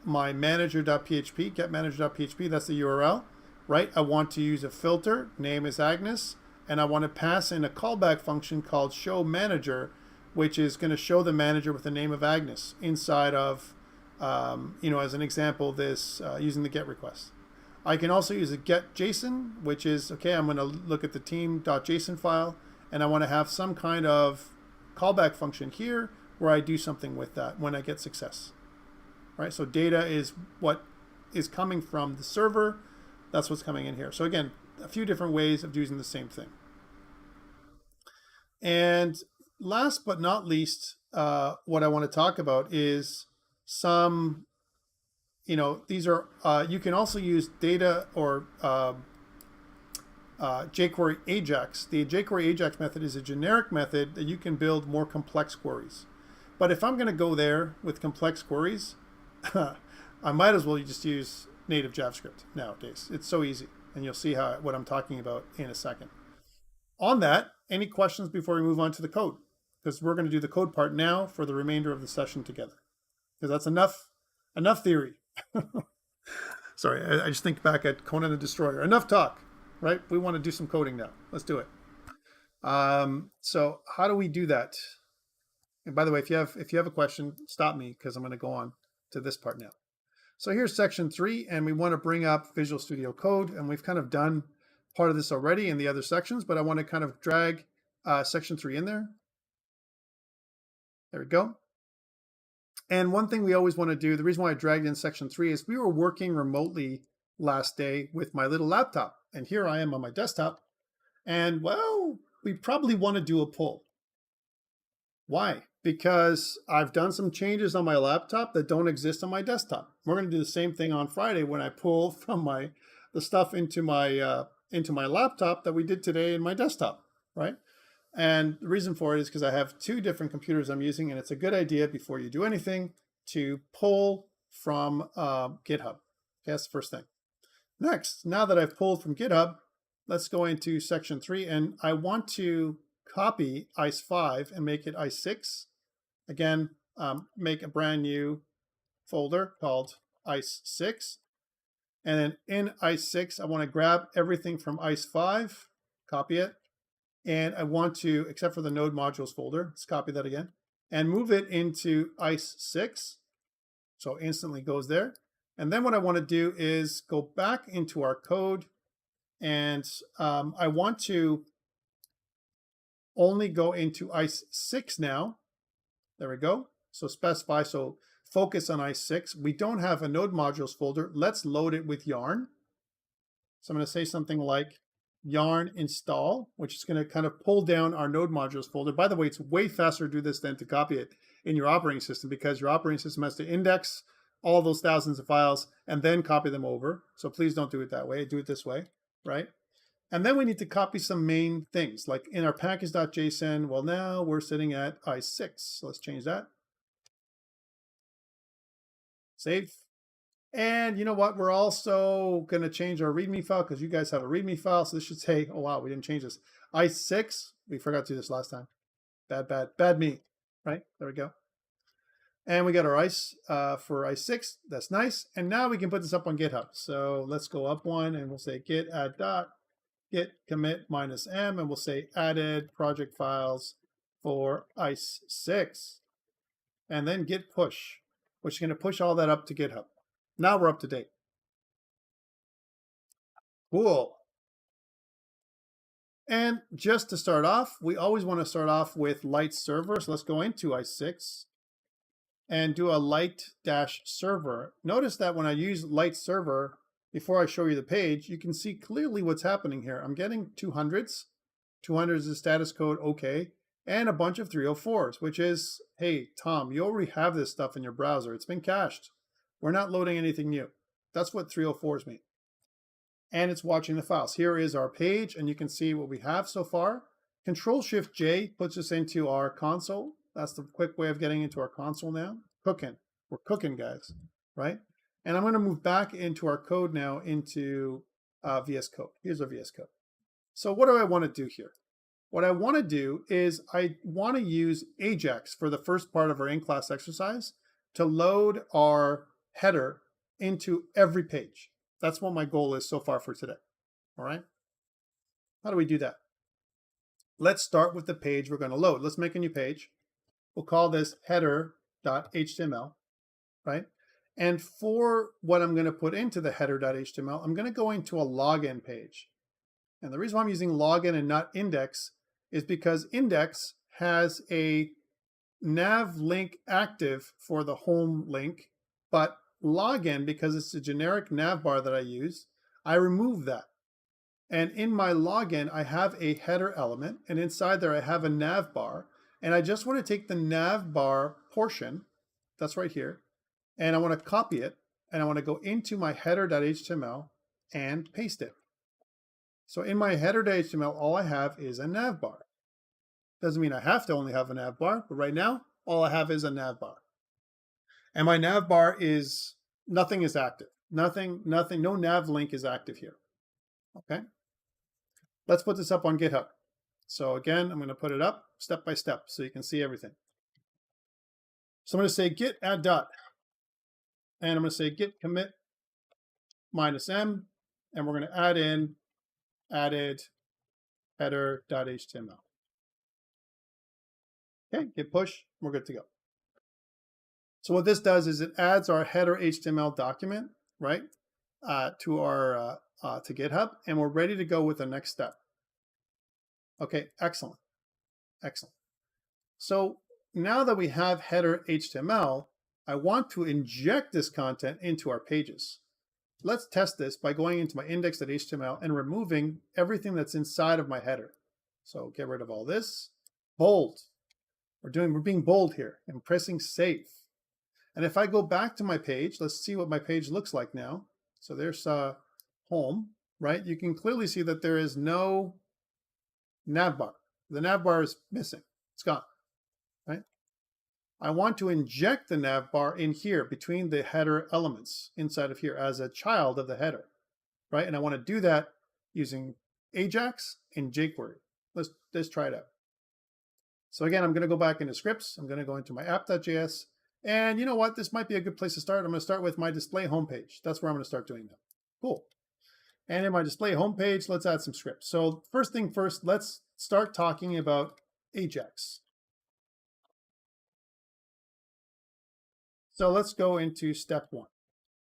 my manager.php, getManager.php, that's the URL, right? I want to use a filter, name is Agnes, and I want to pass in a callback function called showManager, which is going to show the manager with the name of Agnes inside of, as an example, this using the get request. I can also use a getJSON, which is, okay, I'm going to look at the team.json file, and I want to have some kind of callback function here where I do something with that when I get success. Right? So data is what is coming from the server. That's what's coming in here. So again, a few different ways of using the same thing. And last but not least, what I want to talk about is some, these are, you can also use data or Jquery Ajax. The Jquery Ajax method is a generic method that you can build more complex queries. But if I'm going to go there with complex queries, I might as well just use native JavaScript nowadays. It's so easy, and you'll see what I'm talking about in a second. On that, any questions before we move on to the code? Because we're going to do the code part now for the remainder of the session together. Because that's enough theory. Sorry, I just think back at Conan the Destroyer. Enough talk, right? We want to do some coding now. Let's do it. So how do we do that? And by the way, if you have a question, stop me, because I'm going to go on to this part now. So here's section 3, and we want to bring up Visual Studio Code, and we've kind of done part of this already in the other sections, but I want to kind of drag section 3 in there. There we go. And one thing we always want to do, the reason why I dragged in section 3 is we were working remotely last day with my little laptop, and here I am on my desktop, and well, we probably want to do a pull. Why? Because I've done some changes on my laptop that don't exist on my desktop. We're going to do the same thing on Friday when I pull from the stuff into my laptop that we did today in my desktop, right? And the reason for it is because I have 2 different computers I'm using, and it's a good idea before you do anything to pull from GitHub. Okay, that's the first thing. Next, now that I've pulled from GitHub, let's go into section 3, and I want to copy ICE5 and make it ICE6. Again, make a brand new folder called ICE6. And then in ICE6, I want to grab everything from ICE5, copy it. And I want to, except for the node modules folder, let's copy that again, and move it into ICE6. So it instantly goes there. And then what I want to do is go back into our code, and I want to only go into ICE6 now. There we go. So specify, so focus on ICE6. We don't have a node modules folder. Let's load it with yarn. So I'm going to say something like yarn install, which is going to kind of pull down our node modules folder. By the way, it's way faster to do this than to copy it in your operating system, because your operating system has to index all those thousands of files and then copy them over. So please don't do it that way. Do it this way, right? And then we need to copy some main things, like in our package.json. Well, now we're sitting at ICE6. So let's change that. Save. And you know what? We're also going to change our README file, because you guys have a README file. So this should say, oh, wow, we didn't change this. ICE6. We forgot to do this last time. Bad me. Right? There we go. And we got our ICE for ICE 6. That's nice. And now we can put this up on GitHub. So let's go up one and we'll say git add dot git commit -m, and we'll say added project files for ICE 6. And then git push, which is going to push all that up to GitHub. Now we're up to date. Cool. And just to start off, we always want to start off with light server. So let's go into ICE 6 and do a light-server. Notice that when I use light server, before I show you the page, you can see clearly what's happening here. I'm getting 200s. 200s is status code okay, and a bunch of 304s, which is, hey, Tom, you already have this stuff in your browser. It's been cached. We're not loading anything new. That's what 304s mean. And it's watching the files. Here is our page, and you can see what we have so far. Control-Shift-J puts us into our console. That's the quick way of getting into our console now. Cooking. We're cooking, guys, right? And I'm going to move back into our code now into VS Code. Here's our VS Code. So what do I want to do here? What I want to do is I want to use Ajax for the first part of our in-class exercise to load our header into every page. That's what my goal is so far for today. All right? How do we do that? Let's start with the page we're going to load. Let's make a new page. We'll call this header.html, right? And for what I'm going to put into the header.html, I'm going to go into a login page. And the reason why I'm using login and not index is because index has a nav link active for the home link, but login, because it's a generic nav bar that I use, I remove that. And in my login, I have a header element, and inside there I have a nav bar. And I just want to take the nav bar portion, that's right here, and I want to copy it, and I want to go into my header.html and paste it. So in my header.html, all I have is a nav bar. Doesn't mean I have to only have a nav bar, but right now, all I have is a nav bar. And my nav bar is, nothing is active. Nothing, no nav link is active here. Okay? Let's put this up on GitHub. So again, I'm going to put it up step by step so you can see everything. So I'm going to say git add dot, and I'm going to say git commit -m, and we're going to add in added header.html. Okay, git push, we're good to go. So what this does is it adds our header HTML document, right, to our to GitHub, and we're ready to go with the next step. Okay, excellent. Excellent. So now that we have header HTML, I want to inject this content into our pages. Let's test this by going into my index.html and removing everything that's inside of my header. So get rid of all this. Bold. We're being bold here and pressing save. And if I go back to my page, let's see what my page looks like now. So there's home, right? You can clearly see that there is no nav bar. The nav bar is missing. It's gone, right? I want to inject the nav bar in here between the header elements inside of here as a child of the header, right? And I want to do that using Ajax and Jquery. Let's try it out. So again, I'm going to go back into scripts. I'm going to go into my app.js. And you know what? This might be a good place to start. I'm going to start with my display homepage. That's where I'm going to start doing that. Cool. And in my display homepage, let's add some scripts. So first thing first, let's start talking about Ajax. So let's go into step one.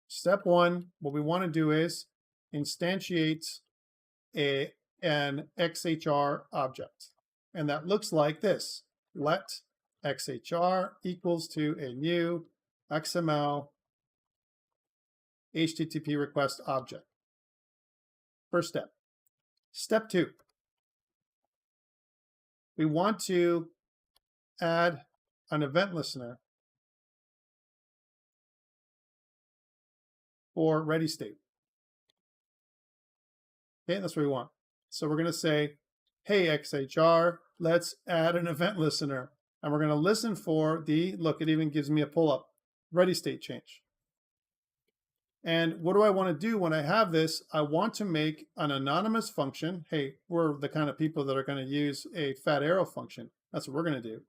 Step one, what we want to do is instantiate an XHR object. And that looks like this. Let XHR equals to a new XML HTTP request object. First step. Step two. We want to add an event listener for ready state. Okay, that's what we want. So we're going to say, hey, XHR, let's add an event listener. And we're going to listen for the, look, it even gives me a pull-up, ready state change. And what do I want to do when I have this? I want to make an anonymous function. Hey, we're the kind of people that are going to use a fat arrow function. That's what we're going to do.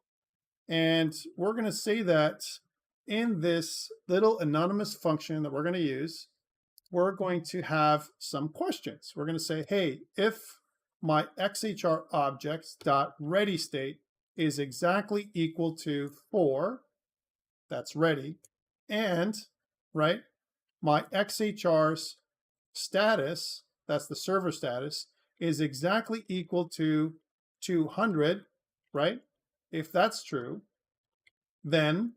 And we're going to say that in this little anonymous function that we're going to use, we're going to have some questions. We're going to say, hey, if my XHR objects dot ready state is exactly equal to 4, that's ready, and right, my XHR's status, that's the server status, is exactly equal to 200, right? If that's true, then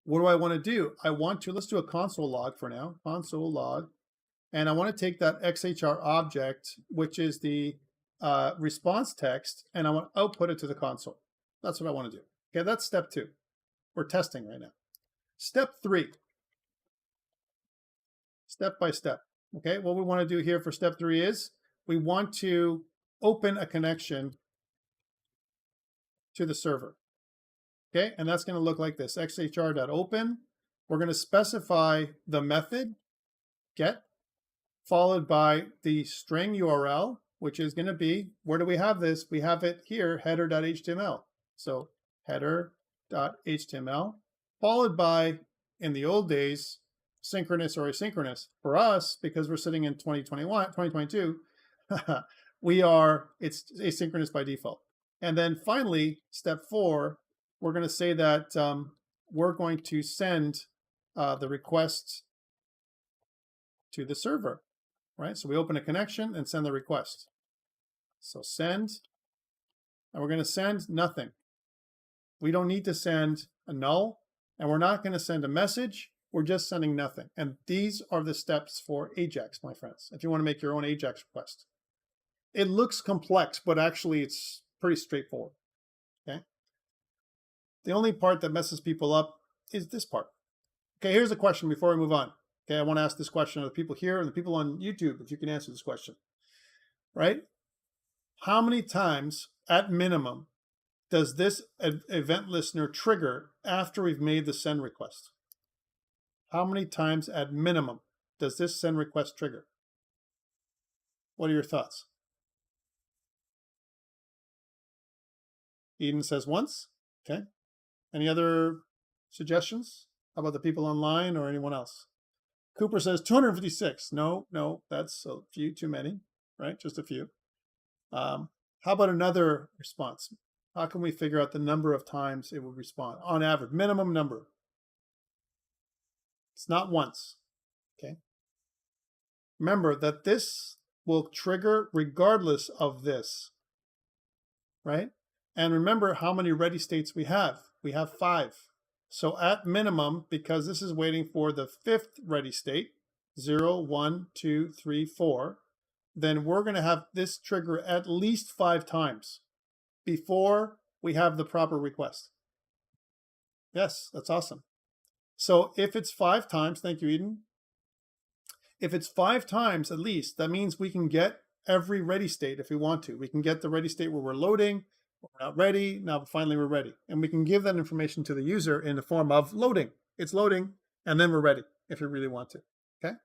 what do I want to do? I want to, let's do a console log for now, console log, and I want to take that XHR object, which is the response text, and I want to output it to the console. That's what I want to do. Okay, that's step 2. We're testing right now. Step 3, step by step. Okay, what we want to do here for step 3 is we want to open a connection to the server. Okay, and that's going to look like this, xhr.open. We're going to specify the method get, followed by the string URL, which is going to be, where do we have this? We have it here, header.html. So header.html, followed by, in the old days, synchronous or asynchronous. For us, because we're sitting in 2022, it's asynchronous by default. And then finally, step 4, we're going to say that we're going to send the request to the server, right? So we open a connection and send the request. So send, and we're going to send nothing. We don't need to send a null, and we're not going to send a message. We're just sending nothing. And these are the steps for Ajax, my friends, if you want to make your own Ajax request. It looks complex, but actually it's pretty straightforward, okay? The only part that messes people up is this part. Okay, here's a question before we move on. Okay, I want to ask this question of the people here and the people on YouTube, if you can answer this question, right? How many times, at minimum, does this event listener trigger after we've made the send request? How many times at minimum does this send request trigger? What are your thoughts? Eden says once. Okay. Any other suggestions? How about the people online or anyone else? Cooper says 256. No, that's a few too many, right? Just a few. How about another response? How can we figure out the number of times it would respond on average, minimum number? It's not once, okay? Remember that this will trigger regardless of this, right? And remember how many ready states we have. We have 5. So at minimum, because this is waiting for the 5th ready state, 0, 1, 2, 3, 4, then we're going to have this trigger at least 5 times before we have the proper request. Yes, that's awesome. So if it's 5 times, thank you, Eden. If it's 5 times at least, that means we can get every ready state if we want to. We can get the ready state where we're loading, we're not ready, now finally we're ready. And we can give that information to the user in the form of loading. It's loading, and then we're ready if you really want to, okay?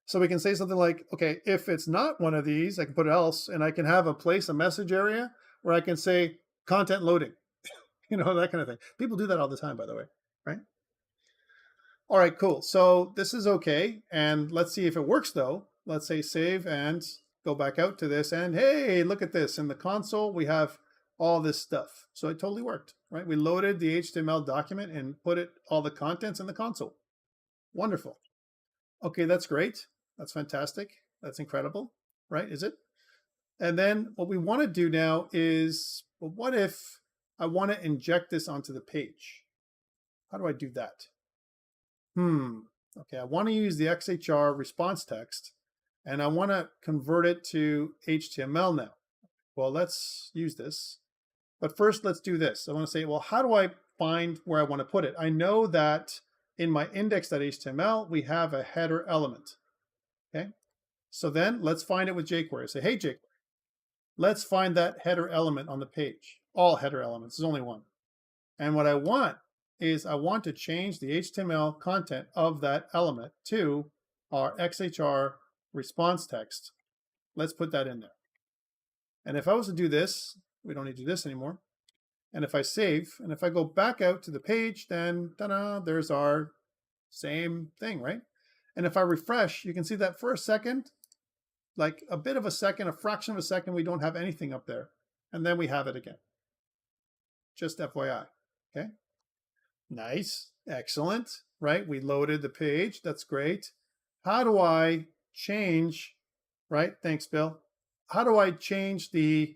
So we can say something like, okay, if it's not one of these, I can put else, and I can have a message area where I can say content loading, you know, that kind of thing. People do that all the time, by the way, right? All right, cool. So this is okay. And let's see if it works though. Let's say save and go back out to this. And hey, look at this. In the console, we have all this stuff. So it totally worked, right? We loaded the HTML document and put all the contents in the console. Wonderful. Okay, that's great. That's fantastic. That's incredible, right? Is it? And then what we want to do now is, well, what if I want to inject this onto the page? How do I do that? Okay, I want to use the XHR response text, and I want to convert it to HTML now. Well, let's use this. But first, let's do this. I want to say, well, how do I find where I want to put it? I know that in my index.html, we have a header element. Okay, so then let's find it with Jquery. Say, hey, Jquery, let's find that header element on the page. All header elements, there's only one. And what I want is I want to change the HTML content of that element to our XHR response text. Let's put that in there. And if I was to do this, we don't need to do this anymore. And if I save, and if I go back out to the page, then ta-da, there's our same thing, right? And if I refresh, you can see that for a second, like a bit of a second, a fraction of a second, we don't have anything up there. And then we have it again. Just FYI, okay? Nice, excellent, right? We loaded the page, that's great. How do I change, right? Thanks, Bill. How do I change the,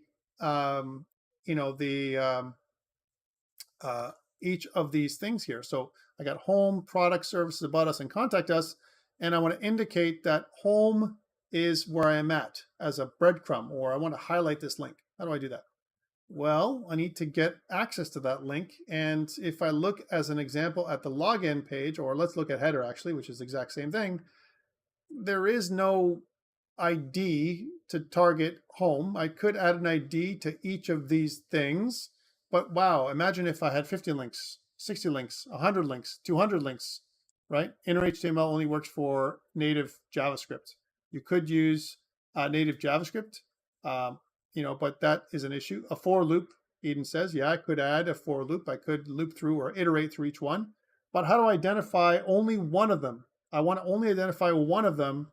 each of these things here? So I got home, product, services, about us, and contact us. And I want to indicate that home is where I am at as a breadcrumb, or I want to highlight this link. How do I do that? Well, I need to get access to that link. And if I look as an example at the login page, or let's look at header actually, which is the exact same thing, there is no ID to target home. I could add an ID to each of these things, but wow, imagine if I had 50 links, 60 links, 100 links, 200 links, right? Inner HTML only works for native JavaScript. You could use native JavaScript, but that is an issue. A for loop, Eden says, yeah, I could add a for loop. I could loop through or iterate through each one. But how do I identify only one of them? I want to only identify one of them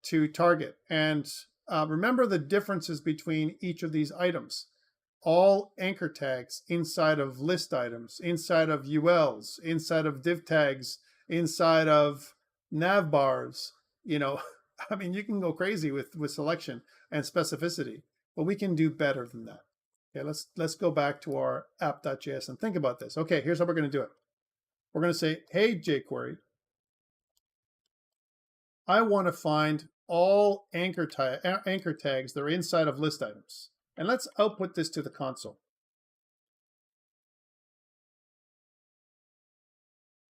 to target. And remember the differences between each of these items. All anchor tags inside of list items, inside of ULs, inside of div tags, inside of nav bars, I mean, you can go crazy with selection and specificity, but we can do better than that. Okay, let's go back to our app.js and think about this. Okay, here's how we're going to do it. We're going to say, hey, jQuery, I want to find all anchor tags that are inside of list items. And let's output this to the console.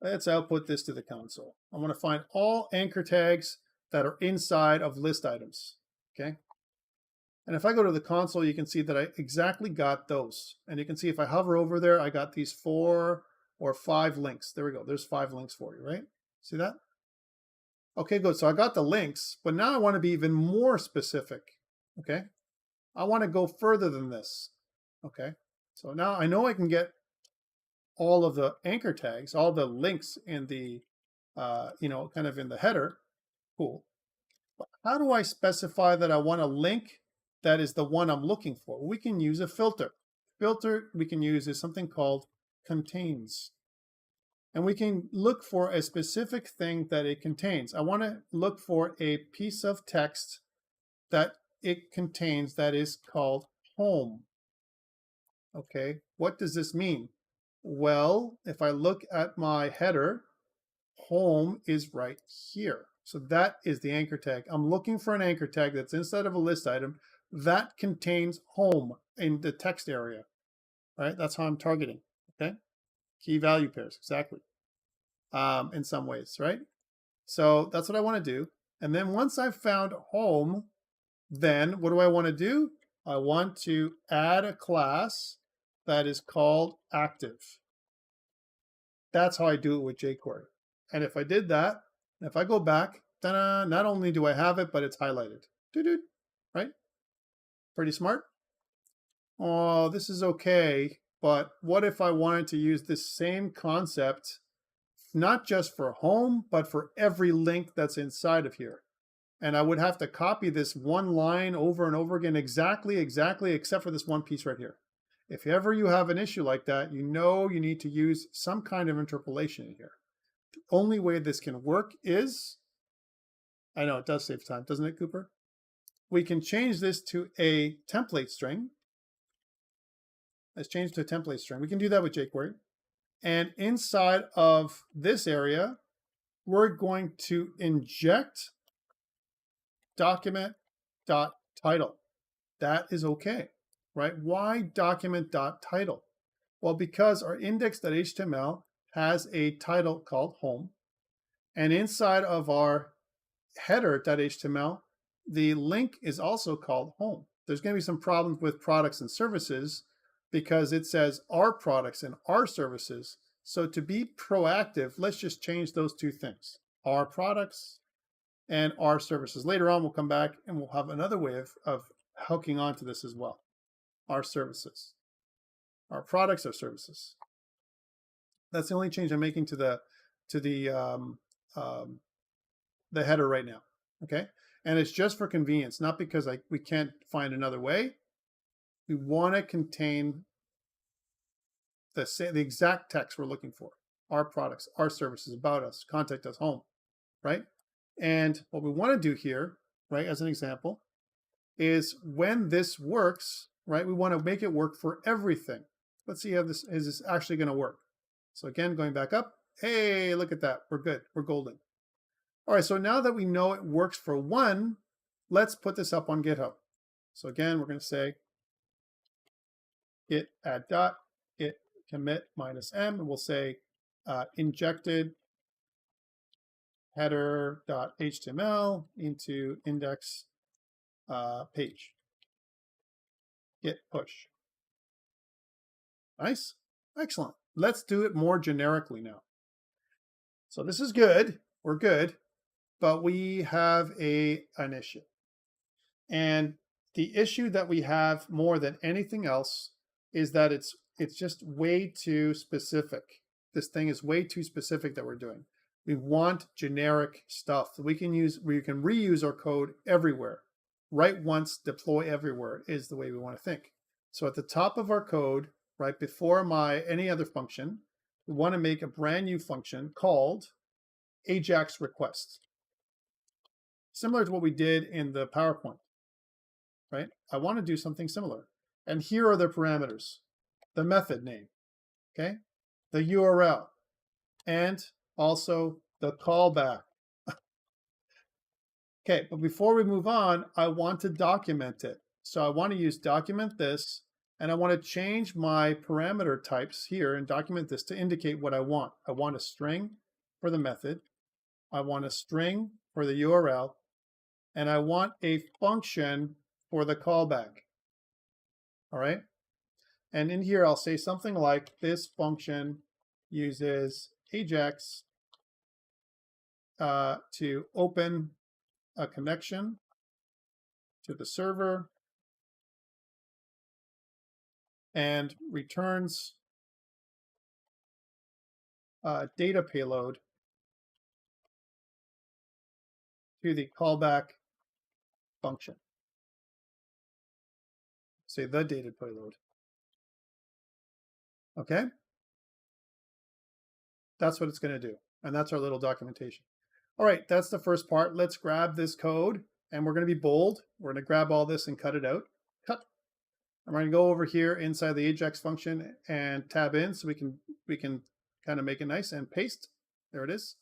Let's output this to the console. I want to find all anchor tags that are inside of list items, okay? And if I go to the console, you can see that I exactly got those. And you can see if I hover over there, I got these 4 or 5 links. There we go. There's 5 links for you, right? See that? Okay, good. So I got the links, but now I want to be even more specific, okay? I want to go further than this, okay? So now I know I can get all of the anchor tags, all the links in the, kind of in the header. Cool. But how do I specify that I want a link that is the one I'm looking for? We can use a filter. Filter we can use is something called contains. And we can look for a specific thing that it contains. I want to look for a piece of text that it contains that is called home. Okay, what does this mean? Well, if I look at my header, home is right here. So that is the anchor tag. I'm looking for an anchor tag that's inside of a list item that contains home in the text area, right? That's how I'm targeting, okay? Key value pairs, exactly, in some ways, right? So that's what I want to do. And then once I've found home, then what do I want to do? I want to add a class that is called active. That's how I do it with jQuery. And if I did that, if I go back, ta-da, not only do I have it, but it's highlighted. Doo-doo, right? Pretty smart. Oh, this is okay. But what if I wanted to use this same concept, not just for home, but for every link that's inside of here? And I would have to copy this one line over and over again, exactly, except for this one piece right here. If ever you have an issue like that, you know you need to use some kind of interpolation here. The only way this can work is, I know it does save time, doesn't it, Cooper? We can change this to a template string. Let's change it to a template string. We can do that with jQuery. And inside of this area, we're going to inject document.title. That is okay, right? Why document.title? Well, because our index.html has a title called home. And inside of our header.html, the link is also called home. There's going to be some problems with products and services because it says our products and our services. So to be proactive, let's just change those two things, our products and our services. Later on, we'll come back and we'll have another way of hooking onto this as well, our services. our products, our services. That's the only change I'm making to the header right now. Okay, and it's just for convenience, not because we can't find another way. We want to contain the exact text we're looking for: our products, our services, about us, contact us, home, right? And what we want to do here, right, as an example, is when this works, right, we want to make it work for everything. Let's see how this is actually going to work. So again, going back up, hey, look at that. We're good. We're golden. All right, so now that we know it works for one, let's put this up on GitHub. So again, we're going to say git add dot, git commit -m, and we'll say injected header.html into index page. Git push. Nice. Excellent. Let's do it more generically now. So this is good. We're good. But we have an issue. And the issue that we have more than anything else is that it's just way too specific. This thing is way too specific that we're doing. We want generic stuff that we can use, where you can reuse our code everywhere. Write once, deploy everywhere is the way we want to think. So at the top of our code, right before any other function, we want to make a brand new function called Ajax Request. Similar to what we did in the PowerPoint, right? I want to do something similar. And here are the parameters: the method name, okay? The URL, and also the callback. Okay, but before we move on, I want to document it. So I want to use document this, and I want to change my parameter types here and document this to indicate what I want. I want a string for the method. I want a string for the URL, and I want a function for the callback. All right? And in here, I'll say something like, this function uses Ajax to open a connection to the server and returns data payload to the callback function. Say the data payload. Okay? That's what it's going to do. And that's our little documentation. All right, that's the first part. Let's grab this code, and we're going to be bold. We're going to grab all this and cut it out. Cut. I'm going to go over here inside the Ajax function and tab in so we can kind of make it nice, and paste. There it is.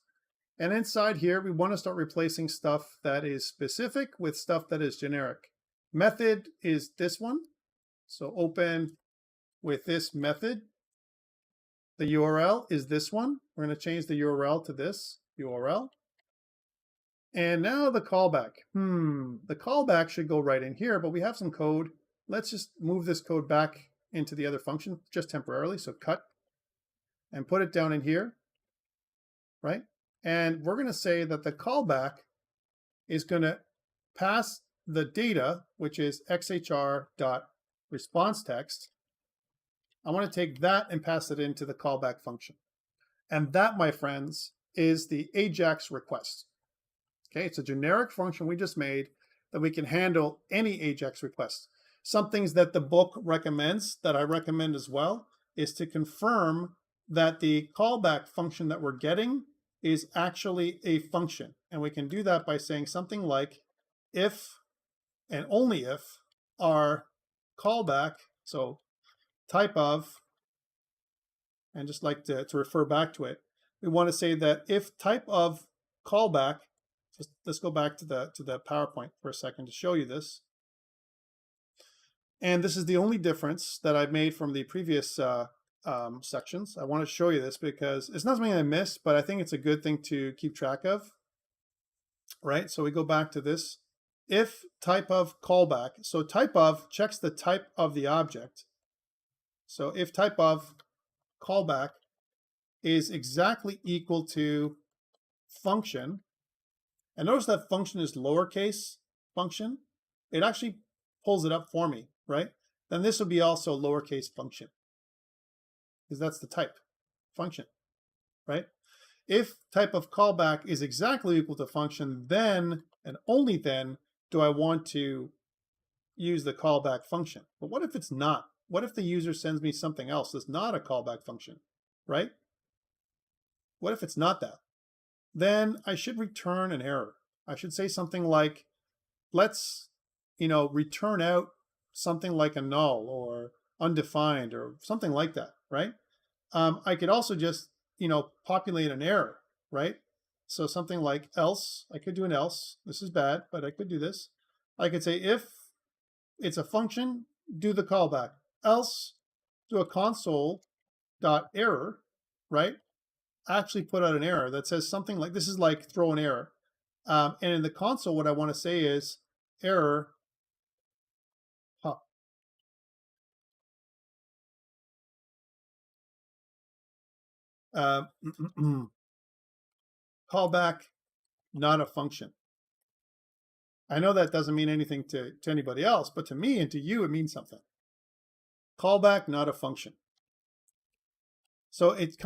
And inside here, we want to start replacing stuff that is specific with stuff that is generic. Method is this one. So open with this method. The URL is this one. We're going to change the URL to this URL. And now the callback. The callback should go right in here, but we have some code. Let's just move this code back into the other function just temporarily. So cut and put it down in here, right? And we're going to say that the callback is going to pass the data, which is xhr.responseText. I want to take that and pass it into the callback function. And that, my friends, is the Ajax request. Okay, it's a generic function we just made that we can handle any Ajax request. Some things that the book recommends, that I recommend as well, is to confirm that the callback function that we're getting is actually a function. And we can do that by saying something like, if and only if our callback, so type of, and just like to refer back to it, we want to say that if type of callback, let's go back to the PowerPoint for a second to show you this. And this is the only difference that I've made from the previous sections. I want to show you this because it's not something I missed, but I think it's a good thing to keep track of. Right, so we go back to this. If type of callback, so type of checks the type of the object. So if type of callback is exactly equal to function, and notice that function is lowercase function, it actually pulls it up for me, right? Then this will be also lowercase function. because that's the type function, right? If type of callback is exactly equal to function, then and only then do I want to use the callback function. But what if it's not? What if the user sends me something else that's not a callback function, right? What if it's not that? Then I should return an error. I should say something like, let's, return out something like a null or undefined or something like that, right? I could also just, populate an error, right? So something like else, I could do an else. This is bad, but I could do this. I could say if it's a function, do the callback. Else, do a console.error, right? Actually put out an error that says something like, this is like throw an error. And in the console, what I want to say is error, callback, not a function. I know that doesn't mean anything to anybody else, but to me and to you, it means something. Callback, not a function. So it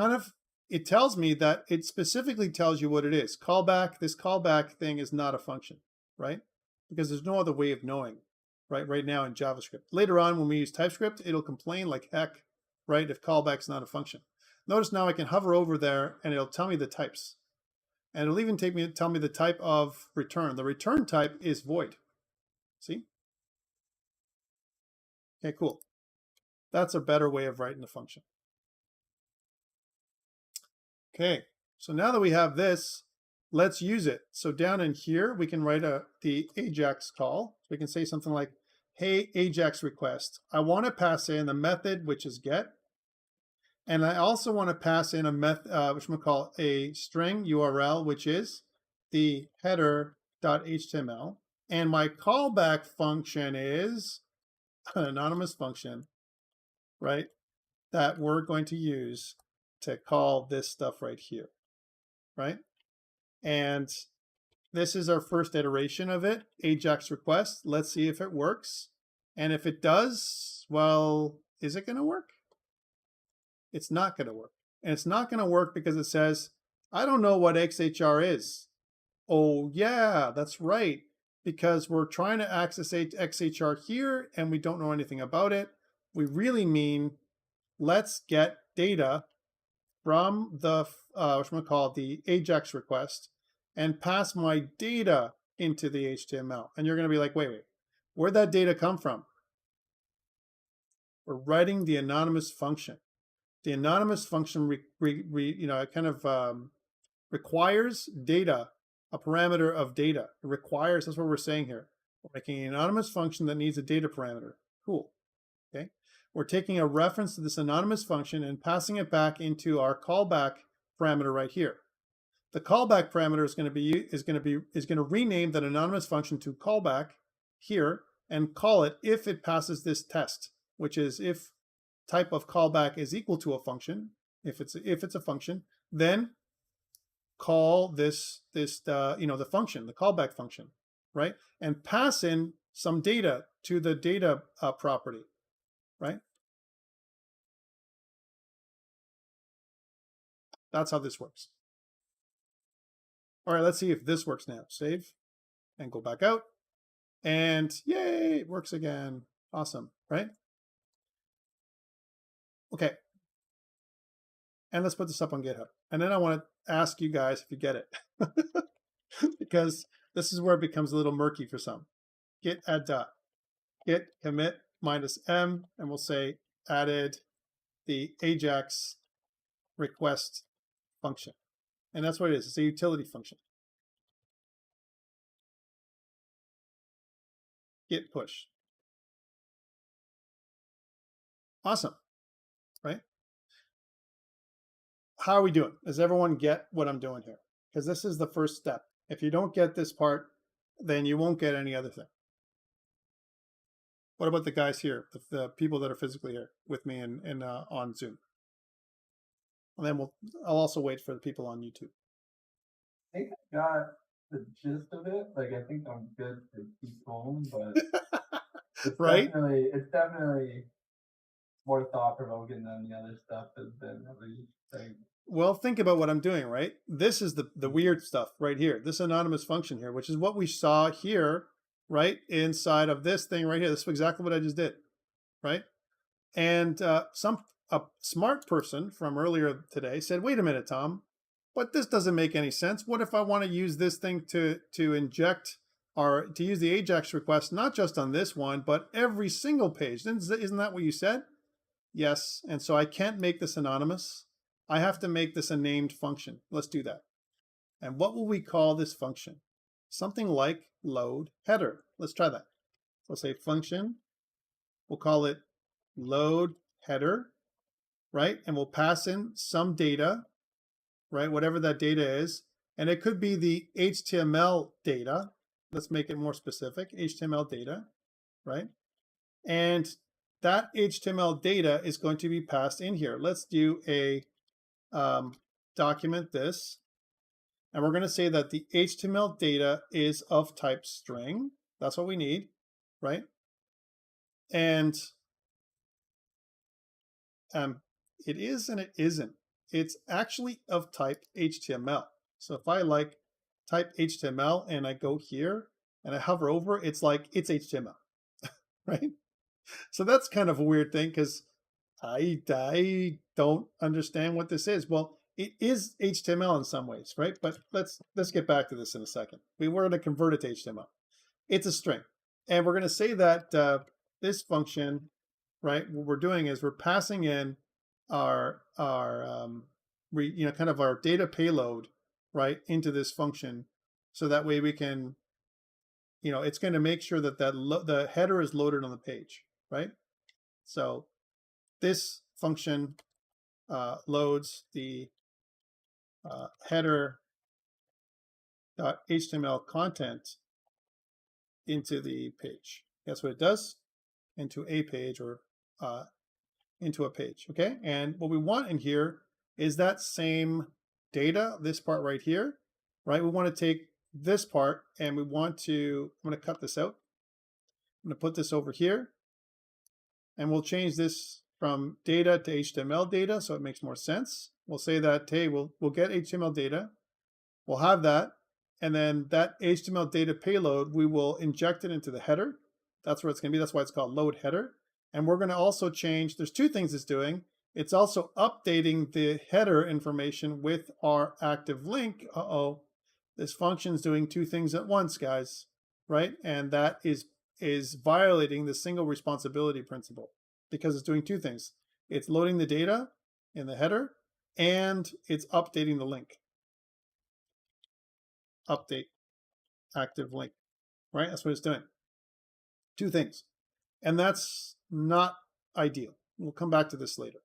tells me that it specifically tells you what it is. Callback, this callback thing is not a function, right? Because there's no other way of knowing, right now in JavaScript. Later on, when we use TypeScript, it'll complain like heck, right, if callback's not a function. Notice now I can hover over there and it'll tell me the types. And it'll even tell me the type of return. The return type is void. See? Okay, cool. That's a better way of writing the function. Okay, so now that we have this, let's use it. So down in here, we can write the Ajax call. So we can say something like, hey, Ajax request. I want to pass in a method, which is get. And I also want to pass in a method, which we'll call a string URL, which is the header.html. And my callback function is an anonymous function, right, that we're going to use to call this stuff right here, right? And this is our first iteration of it, Ajax Request. Let's see if it works. And if it does, well, is it going to work? It's not going to work. And it's not going to work because it says, I don't know what XHR is. Oh, yeah, that's right. Because we're trying to access XHR here and we don't know anything about it. We really mean, let's get data from the, the Ajax request and pass my data into the HTML. And you're going to be like, wait, where'd that data come from? We're writing the anonymous function. The anonymous function requires data, a parameter of data. It requires, that's what we're saying here. We're making an anonymous function that needs a data parameter. Cool. Okay. We're taking a reference to this anonymous function and passing it back into our callback parameter right here. The callback parameter is going to rename that anonymous function to callback here and call it if it passes this test, which is if type of callback is equal to a function. If it's a function, then call the function, the callback function, right? And pass in some data to the data property, right? That's how this works. All right, let's see if this works now. Save and go back out. And yay, it works again. Awesome, right? Okay. And let's put this up on GitHub. And then I want to ask you guys if you get it. Because this is where it becomes a little murky for some. Git add dot. Git commit -m, and we'll say added the Ajax request function. And that's what it is. It's a utility function. Git push. Awesome, right? How are we doing? Does everyone get what I'm doing here? Because this is the first step. If you don't get this part, then you won't get any other thing. What about the guys here, the people that are physically here with me and on Zoom? And then I'll also wait for the people on YouTube. I think I got the gist of it. Like, I think I'm good to keep going, but it's right? definitely more thought-provoking than the other stuff has been, at least. Like, well, think about what I'm doing, right? This is the weird stuff right here, this anonymous function here, which is what we saw here, right? Inside of this thing right here. This is exactly what I just did, right? And a smart person from earlier today said, wait a minute, Tom, but this doesn't make any sense. What if I want to use this thing to inject or to use the Ajax request, not just on this one, but every single page? Isn't that what you said? Yes. And so I can't make this anonymous. I have to make this a named function. Let's do that. And what will we call this function? Something like load header. Let's try that. So say function. We'll call it load header, right? And we'll pass in some data, right? Whatever that data is. And it could be the HTML data. Let's make it more specific, HTML data, right? And that HTML data is going to be passed in here. Let's do a document this. And we're going to say that the HTML data is of type string. That's what we need, right? And it is and it isn't. It's actually of type HTML. So if I like type HTML and I go here and I hover over, it's like it's HTML, right? So that's kind of a weird thing because I don't understand what this is. Well, it is HTML in some ways, right? But let's get back to this in a second. We're going to convert it to HTML. It's a string, and we're going to say that this function, right? What we're doing is we're passing in our kind of our data payload, right, into this function, so that way we can, it's going to make sure that the header is loaded on the page, right? So this function loads the header.html content into the page. That's what it does, into a page or into a page, okay? And what we want in here is that same data, this part right here, right? We want to take this part and I'm going to cut this out. I'm going to put this over here and we'll change this from data to HTML data so it makes more sense. We'll say that, hey, we'll get HTML data, we'll have that, and then that HTML data payload, we will inject it into the header. That's where it's going to be. That's why it's called load header. And we're going to also change, there's two things it's doing. It's also updating the header information with our active link. This function's doing two things at once, guys, right? And that is violating the single responsibility principle because it's doing two things. It's loading the data in the header and it's updating the link. Update active link, right? That's what it's doing. Two things. And that's not ideal. We'll come back to this later.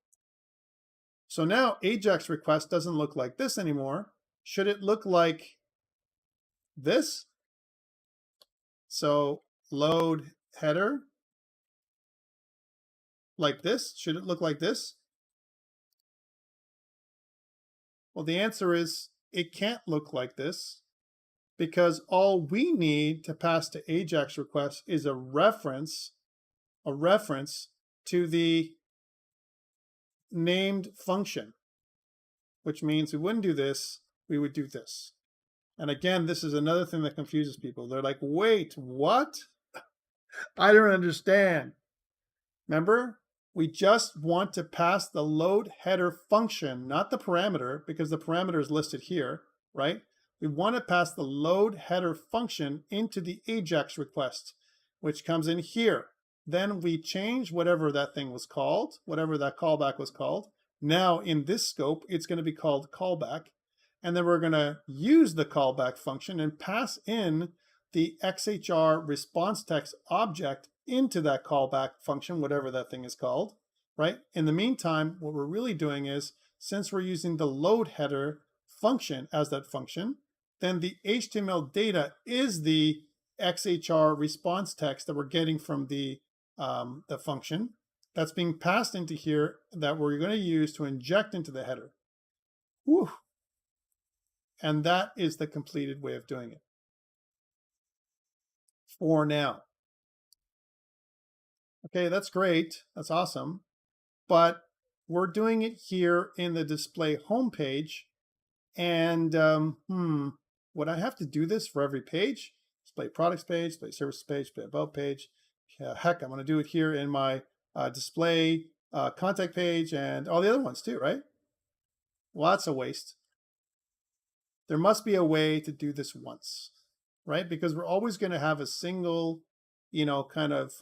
So now Ajax request doesn't look like this anymore. Should it look like this? So load header like this. Should it look like this? Well, the answer is it can't look like this because all we need to pass to Ajax request is a reference to the named function, which means we wouldn't do this, we would do this. And again, this is another thing that confuses people. They're like, wait, what? I don't understand. Remember, we just want to pass the load header function, not the parameter, because the parameter is listed here, right? We want to pass the load header function into the Ajax request, which comes in here. Then we change whatever that thing was called, whatever that callback was called. Now in this scope, it's going to be called callback. And then we're going to use the callback function and pass in the XHR response text object into that callback function, whatever that thing is called, right? In the meantime, what we're really doing is, since we're using the load header function as that function, then the HTML data is the XHR response text that we're getting from the function that's being passed into here that we're going to use to inject into the header. Whew. And that is the completed way of doing it for now. Okay, that's great. That's awesome. but we're doing it here in the display homepage. And would I have to do this for every page? Display products page, display services page, display about page. Yeah, heck, I'm going to do it here in my display contact page and all the other ones too, right? Well, that's a waste. There must be a way to do this once, right? Because we're always going to have a single, kind of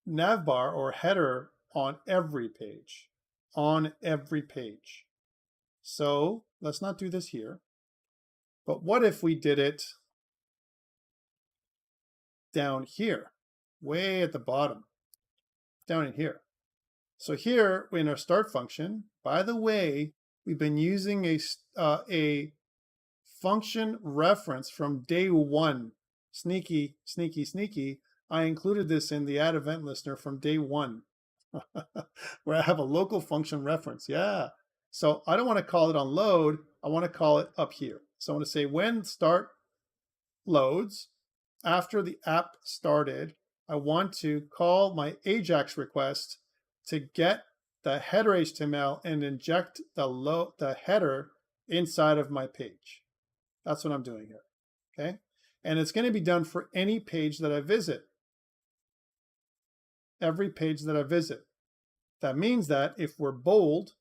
navbar or header on every page, So let's not do this here. But what if we did it down here, way at the bottom, down in here? So here in our start function, by the way, we've been using a function reference from day one. Sneaky, sneaky, sneaky. I included this in the add event listener from day one, where I have a local function reference. Yeah. So I don't want to call it on load. I want to call it up here. So I want to say when start loads, after the app started, I want to call my Ajax request to get the header HTML and inject the header inside of my page. That's what I'm doing here, okay? And it's going to be done for any page that I visit, every page that I visit. That means that if we're bold,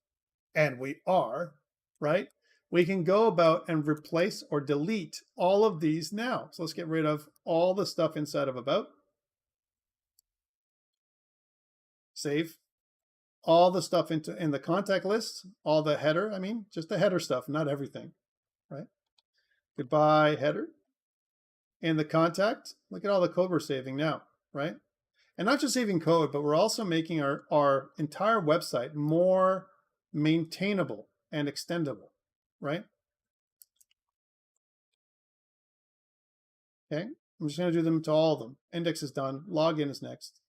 and we are, right, we can go about and replace or delete all of these now. So let's get rid of all the stuff inside of about. Save. All the stuff in the contact list, all the header, just the header stuff, not everything, right? Goodbye header. In the contact, look at all the code we're saving now, right? And not just saving code, but we're also making our entire website more maintainable and extendable, right? Okay, I'm just going to do them to all of them. Index is done. Login is next.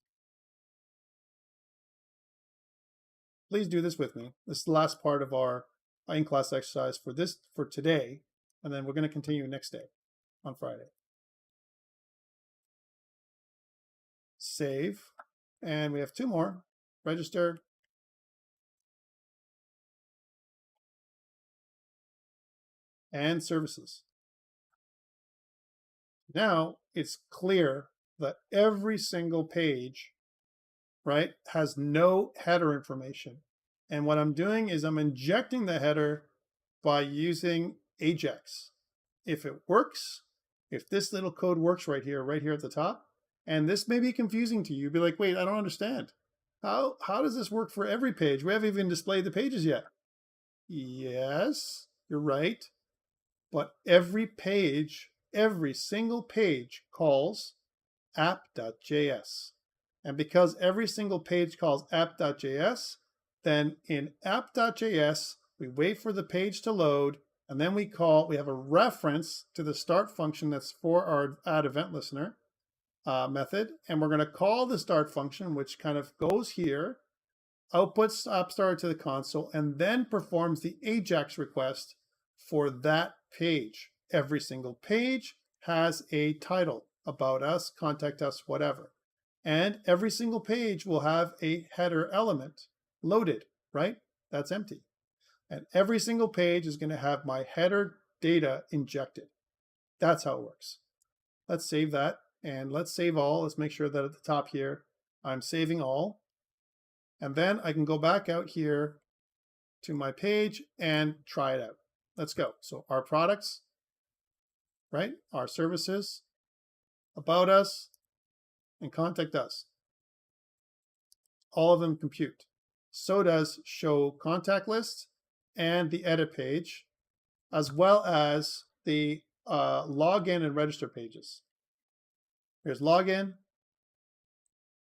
Please do this with me. This is the last part of our in-class exercise for today, and then we're going to continue next day on Friday. Save, and we have two more. Register. And services. Now it's clear that every single page, right, has no header information. And what I'm doing is I'm injecting the header by using Ajax. If it works, if this little code works right here at the top, and this may be confusing to you, be like, wait, I don't understand. How does this work for every page? We haven't even displayed the pages yet. Yes, you're right. But every page, every single page calls app.js. And because every single page calls app.js, then in app.js, we wait for the page to load, and then we have a reference to the start function that's for our add event listener method. And we're going to call the start function, which kind of goes here, outputs app.start to the console, and then performs the Ajax request for that page. Every single page has a title, about us, contact us, whatever. And every single page will have a header element loaded, right? That's empty. And every single page is going to have my header data injected. That's how it works. Let's save that, and let's save all. Let's make sure that at the top here, I'm saving all. And then I can go back out here to my page and try it out. Let's go. So our products, right? Our services, about us, and contact us. All of them compute. So does show contact list and the edit page, as well as the login and register pages. Here's login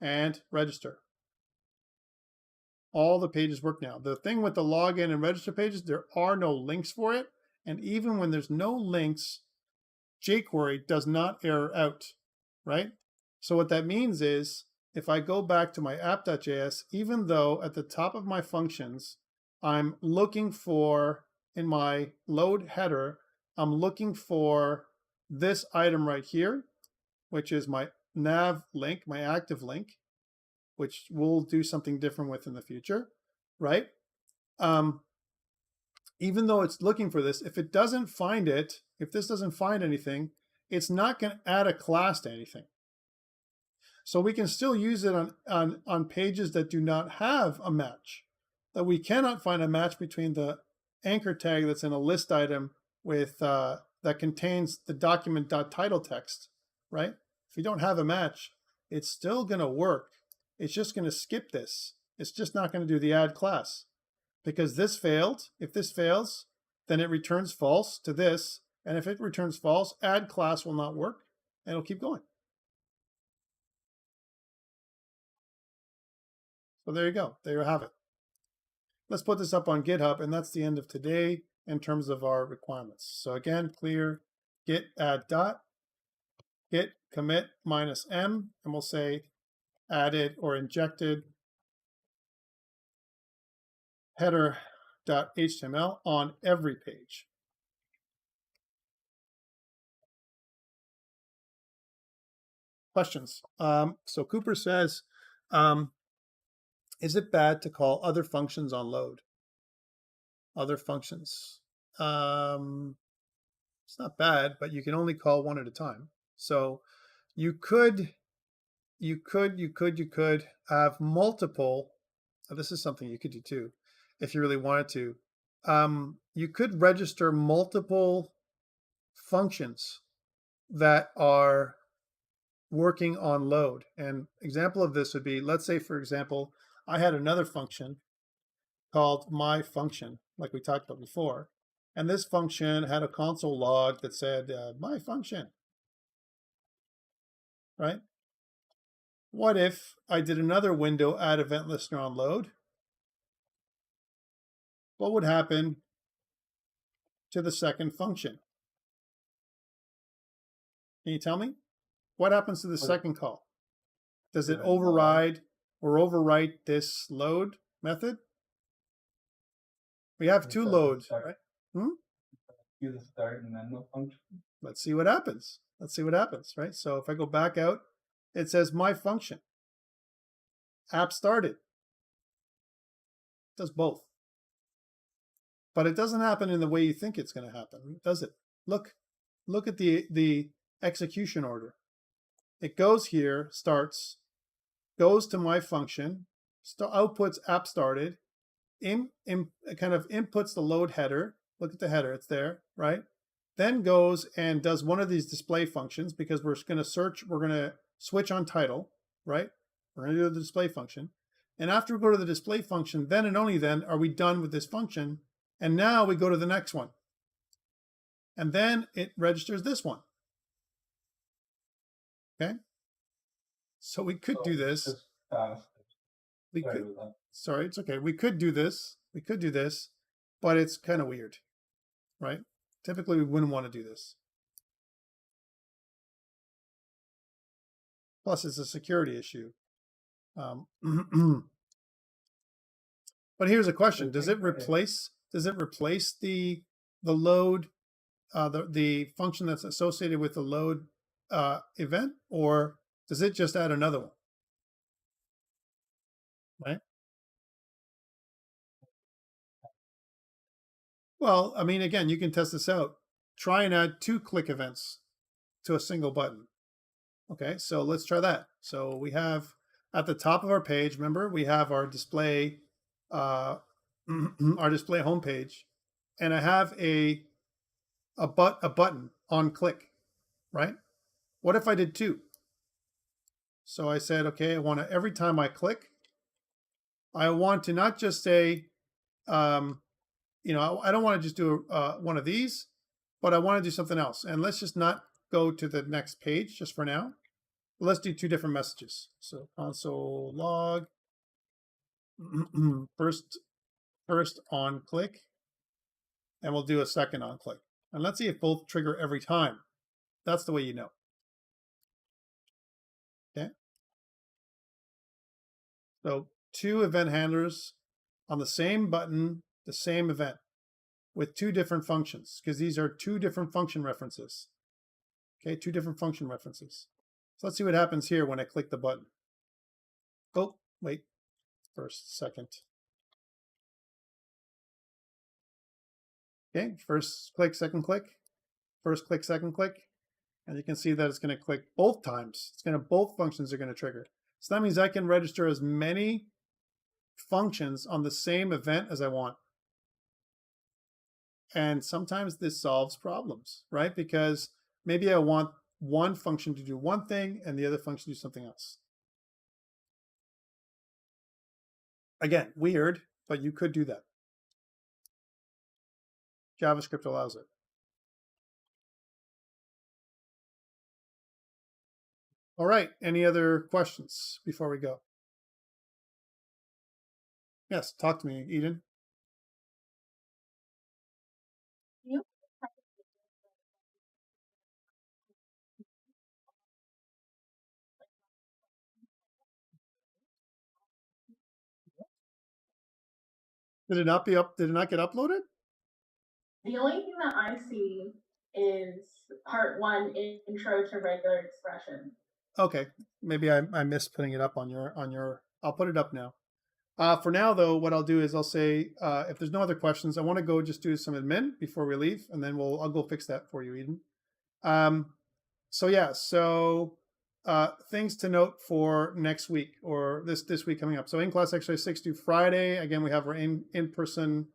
and register. All the pages work now. The thing with the login and register pages, there are no links for it. And even when there's no links, Jquery does not error out, right? So what that means is if I go back to my app.js, even though at the top of my functions, I'm looking for, in my load header, I'm looking for this item right here, which is my nav link, my active link, which we'll do something different with in the future, right? Even though it's looking for this, if it doesn't find it, if this doesn't find anything, it's not going to add a class to anything. So we can still use it on pages that do not have a match, that we cannot find a match between the anchor tag that's in a list item with that contains the document.title text, right? If you don't have a match, it's still going to work. It's just going to skip this. It's just not going to do the add class because this failed. If this fails, then it returns false to this. And if it returns false, add class will not work and it'll keep going. So there you go. There you have it. Let's put this up on GitHub, and that's the end of today in terms of our requirements. So again, clear git add dot, git commit -m, and we'll say added or injected header.html on every page. Questions? So Cooper says, is it bad to call other functions on load? Other functions. It's not bad, but you can only call one at a time. So you could have multiple. This is something you could do too, if you really wanted to. You could register multiple functions that are working on load. An example of this would be, let's say, for example, I had another function called my function, like we talked about before. And this function had a console log that said, my function, right? What if I did another window add event listener on load? What would happen to the second function? Can you tell me? What happens to the second call? Does it override or overwrite this load method? We have two loads, right? Use a start and end function. Let's see what happens. Let's see what happens, right? So if I go back out, it says my function. App started. It does both. But it doesn't happen in the way you think it's going to happen, does it? Look at the execution order. It goes here, starts, goes to my function, outputs app started, kind of inputs the load header. Look at the header, it's there, right? Then goes and does one of these display functions because we're going to switch on title, right? We're going to do the display function. And after we go to the display function, then and only then are we done with this function. And now we go to the next one. And then it registers this one. Okay? So we could do this. We could, sorry, it's okay. We could do this. We could do this, but it's kind of weird, right? Typically, we wouldn't want to do this. Plus, it's a security issue. But here's a question: Does it replace the load, the function that's associated with the load event, or does it just add another one? Right? Well, I mean, again, you can test this out. Try and add 2 click events to a single button. Okay, so let's try that. So we have at the top of our page, remember, we have our display, our display homepage, and I have a button on click, right? What if I did 2? So I said, okay, I want to, every time I click, I want to not just say, you know, I don't want to just do one of these, but I want to do something else. And let's just not go to the next page just for now. Let's do 2 different messages. So console log, first on click, and we'll do a second on click. And let's see if both trigger every time. That's the way you know. Okay. So 2 event handlers on the same button, the same event, with 2 different functions, because these are 2 different function references. Okay, 2 different function references. So let's see what happens here when I click the button. Oh, wait, first, second. Okay, first click, second click, first click, second click. And you can see that it's going to click both times. It's going to, both functions are going to trigger. So that means I can register as many functions on the same event as I want. And sometimes this solves problems, right? Because maybe I want one function to do one thing and the other function to do something else. Again, weird, but you could do that. JavaScript allows it. All right, any other questions before we go? Yes, talk to me, Eden. Did it not get uploaded? The only thing that I see is part 1, intro to regular expression. Okay, maybe I missed putting it up on your. I'll put it up now. For now, though, what I'll do is I'll say if there's no other questions, I want to go just do some admin before we leave, and then I'll go fix that for you, Eden. So yeah, things to note for next week or this week coming up. So in class exercise 6 to Friday. Again, we have our in-person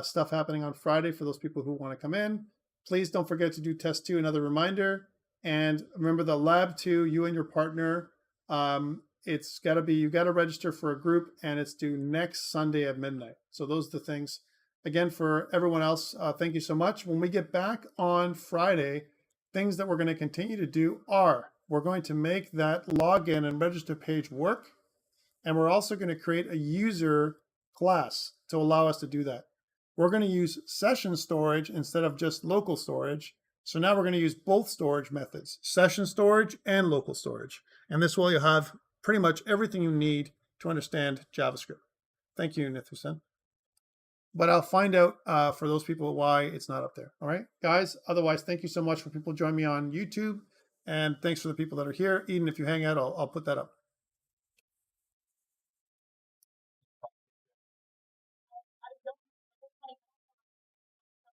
stuff happening on Friday for those people who want to come in. Please don't forget to do test 2, another reminder. And remember the lab 2, you and your partner, it's got to be, you got to register for a group, and it's due next Sunday at midnight. So those are the things. Again, for everyone else, thank you so much. When we get back on Friday, things that we're going to continue to do are, we're going to make that login and register page work. And we're also going to create a user class to allow us to do that. We're going to use session storage instead of just local storage. So now we're going to use both storage methods, session storage and local storage. And this way you'll have pretty much everything you need to understand JavaScript. Thank you, Nithusen. But I'll find out for those people why it's not up there. All right, guys. Otherwise, thank you so much for people joining me on YouTube. And thanks for the people that are here. Eden, if you hang out, I'll put that up.